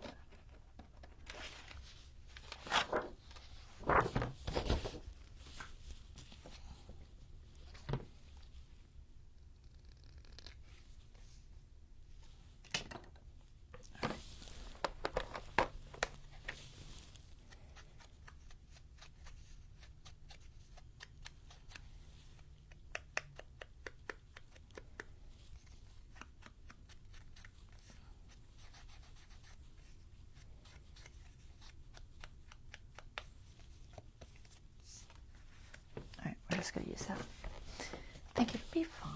We're just going to use that. I think it'll be fine.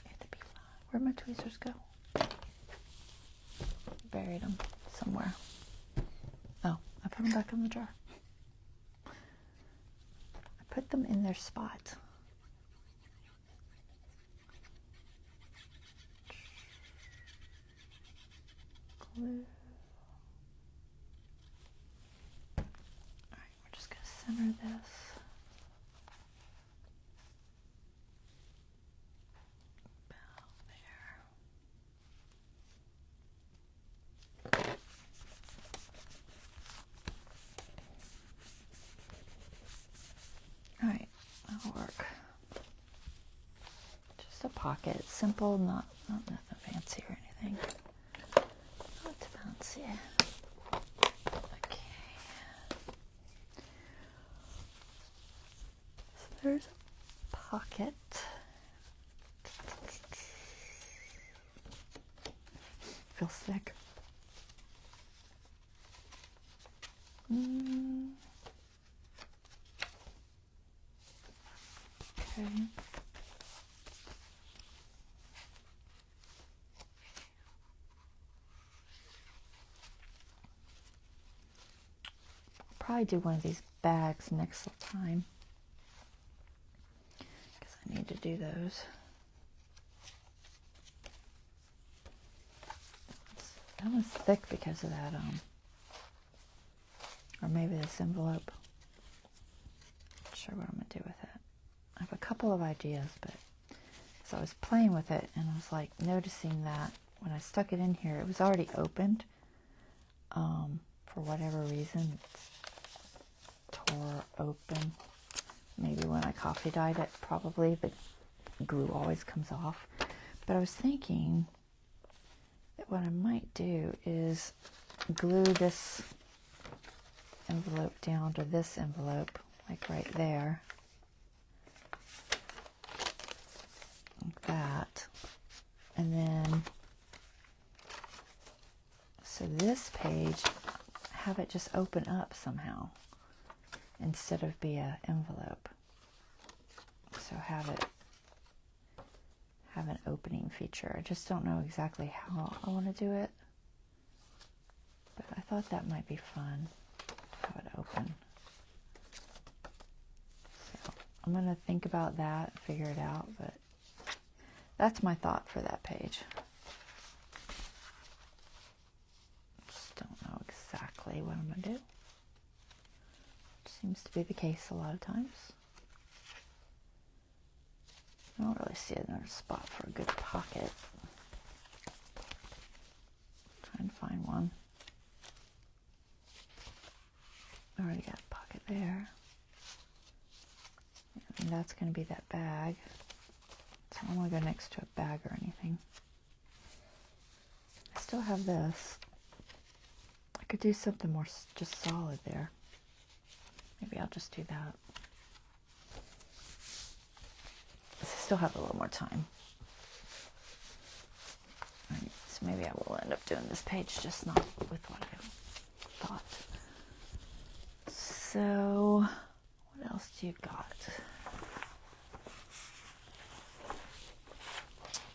It'll be fine. Where'd my tweezers go? Buried them somewhere. Oh, I put them back in the jar. I put them in their spot. Glue. Alright, we're just going to center this. Alright, that'll work. Just a pocket. It's simple, not nothing fancy or anything. Not fancy. Okay. So there's a pocket. Feel sick. Okay. I'll probably do one of these bags next time because I need to do those. That one's thick because of that, or maybe this envelope. Not sure what I'm gonna do with it. I have a couple of ideas, but so I was playing with it and I was like noticing that when I stuck it in here, it was already opened. For whatever reason, it tore open. Maybe when I coffee dyed it, probably the glue always comes off. But I was thinking that what I might do is glue this envelope down to this envelope, like right there. Like that. And then, so this page, have it just open up somehow instead of be an envelope. So have an opening feature. I just don't know exactly how I want to do it, but I thought that might be fun. Have it open. So I'm going to think about that, figure it out, but that's my thought for that page. exactly what I'm going to do. Seems to be the case a lot of times. I don't really see another spot for a good pocket. Trying to find one. I already got a pocket there. And that's going to be that bag. So I don't want to go next to a bag or anything. I still have this. I could do something more just solid there. Maybe I'll just do that. I still have a little more time. Right, so maybe I will end up doing this page, just not with what I thought. So, what else do you got?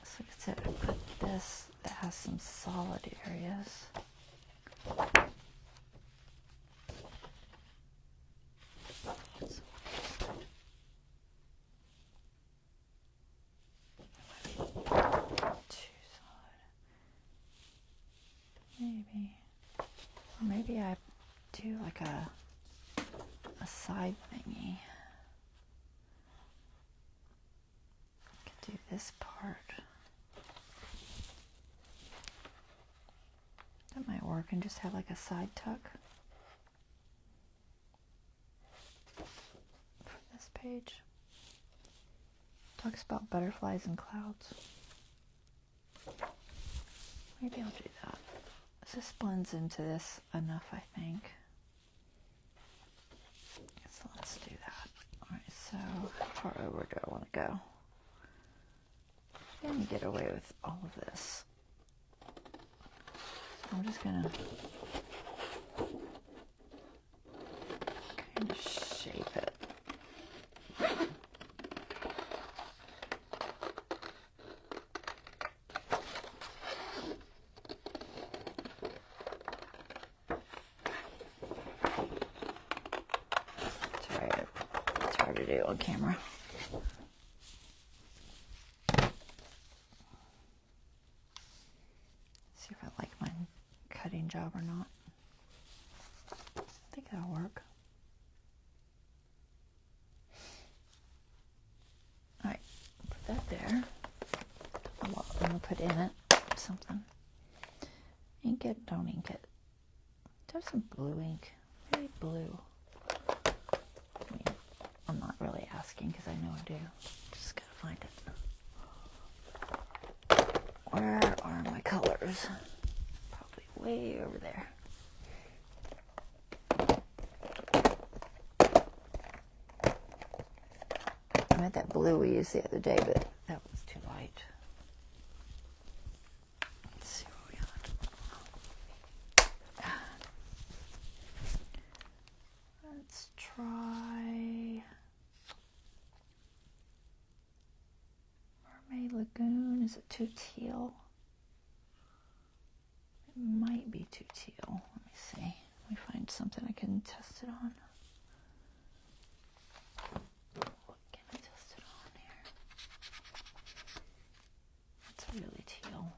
So like I said, I put this that has some solid areas. Maybe I do like a side thingy. I could do this part. That might work, and just have like a side tuck for this page. Talks about butterflies and clouds. Maybe I'll do that. This blends into this enough, I think. So let's do that. Alright, so how far over do I want to go? And get away with all of this. So I'm just gonna kind of shape it. To do on camera. See if I like my cutting job or not. I think that'll work. Alright, put that there. I'm gonna put in it something. Ink it, don't ink it. Do some blue ink. Maybe blue. I'm not really asking because I know I do. Just gotta find it. Where are my colors? Probably way over there. I had that blue we used the other day, but that was too light. Let's see what we got. Let's try Mermaid Lagoon. Is it too teal? It might be too teal. Let me see. Let me find something I can test it on. What can I test it on here? It's really teal.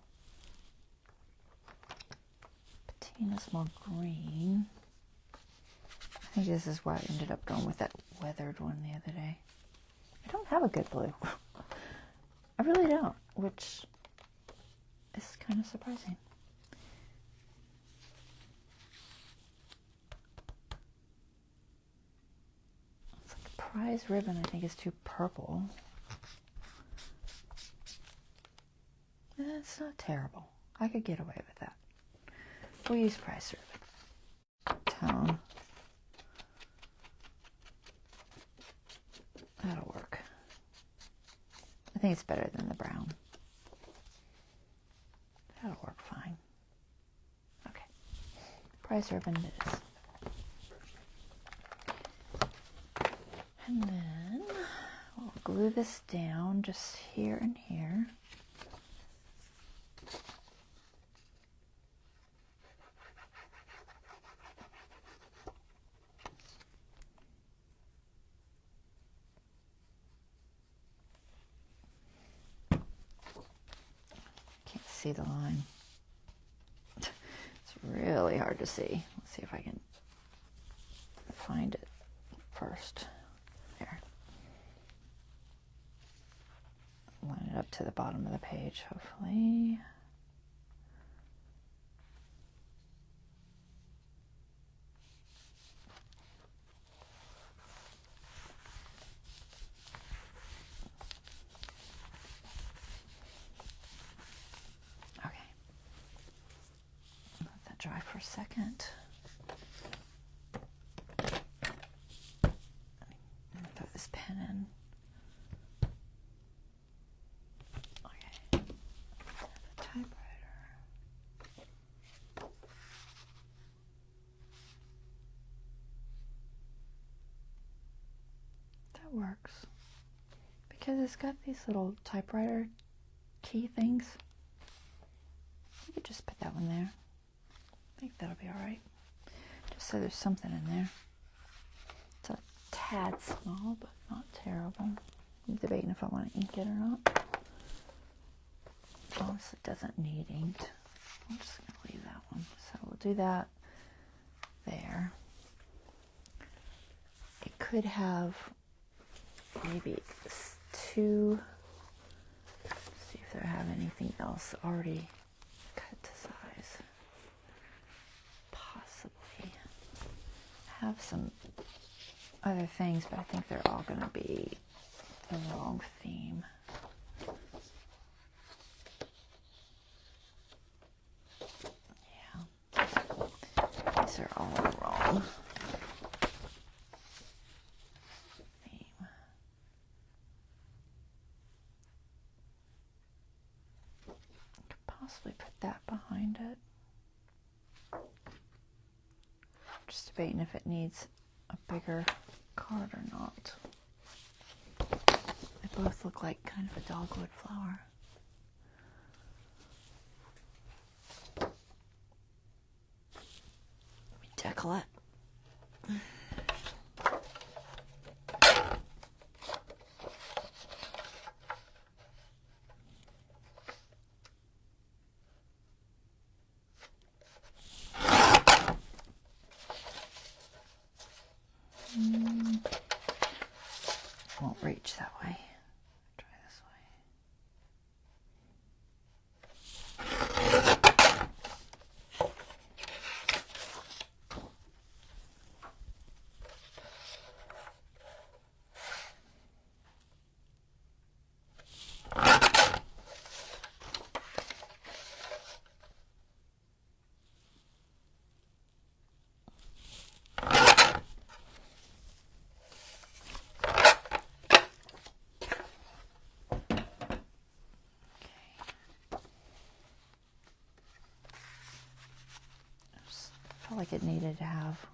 Patina's more green. I think this is why I ended up going with that weathered one the other day. I don't have a good blue. I really don't, which is kind of surprising. It's like a prize ribbon, I think, is too purple. It's not terrible. I could get away with that. We'll use prize ribbon. Tone. That'll work. I think it's better than the brown. That'll work fine. Okay. Prize ribbon it is. And then we'll glue this down just here and here. See the line. It's really hard to see. Let's see if I can find it first. There. Line it up to the bottom of the page, hopefully. Dry for a second. Throw this pen in. Okay. The typewriter. That works. Because it's got these little typewriter key things. You could just put that one there. I think that'll be all right. Just so there's something in there. It's a tad small, but not terrible. I'm debating if I want to ink it or not. Honestly, it doesn't need inked. I'm just going to leave that one. So we'll do that there. It could have maybe two. Let's see if they have anything else already cut to size. Have some other things, but I think they're all going to be the wrong theme. Yeah, these are all wrong theme. I could possibly put that behind it. Just debating if it needs a bigger card or not. They both look like kind of a dogwood flower. Let me deckle it. Won't reach that way. Try this way. Felt like it needed to have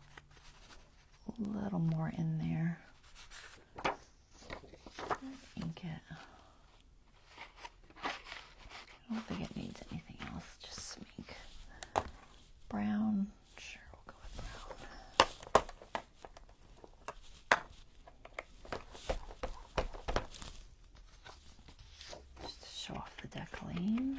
a little more in there. Ink it. I don't think it needs anything else, just some ink. Brown, sure, we'll go with brown. Just to show off the decoline.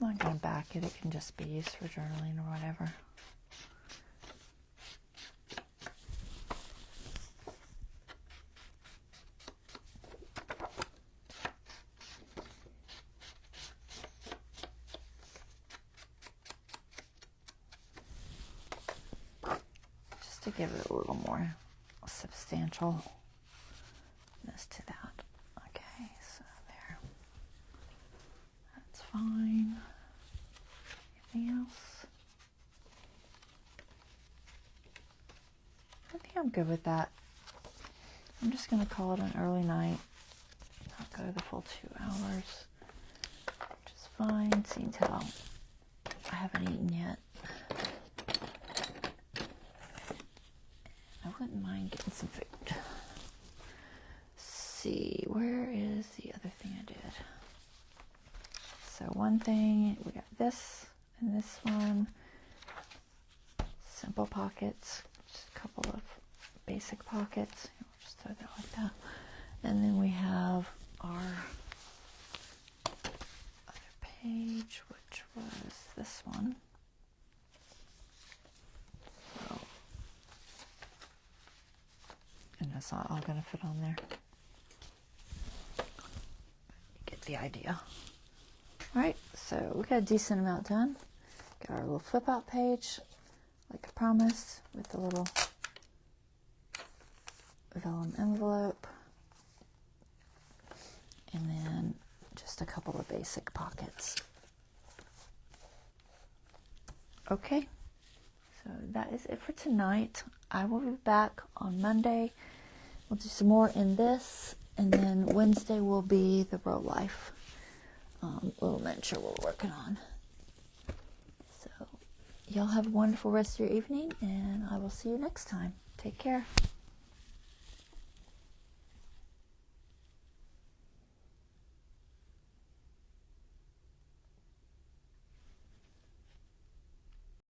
I'm not going to back it, it can just be used for journaling or whatever. Just to give it a little more substantialness to that. Okay, so there. That's fine. Anything else? I think I'm good with that. I'm just going to call it an early night. Not go the full 2 hours, which is fine. Seeing how I haven't eaten yet. I wouldn't mind getting some food. Let's see, where is is the other thing I did? So one thing, we got this and this one. Simple pockets, just a couple of basic pockets. We'll just throw that like that. And then we have our other page, which was this one. So, and that's not all going to fit on there. You get the idea. All right, so we got a decent amount done. Got our little flip out page, like I promised, with the little vellum envelope. And then just a couple of basic pockets. Okay, so that is it for tonight. I will be back on Monday. We'll do some more in this, and then Wednesday will be the Row Life little miniature we're working on. So y'all have a wonderful rest of your evening, and I will see you next time. Take care.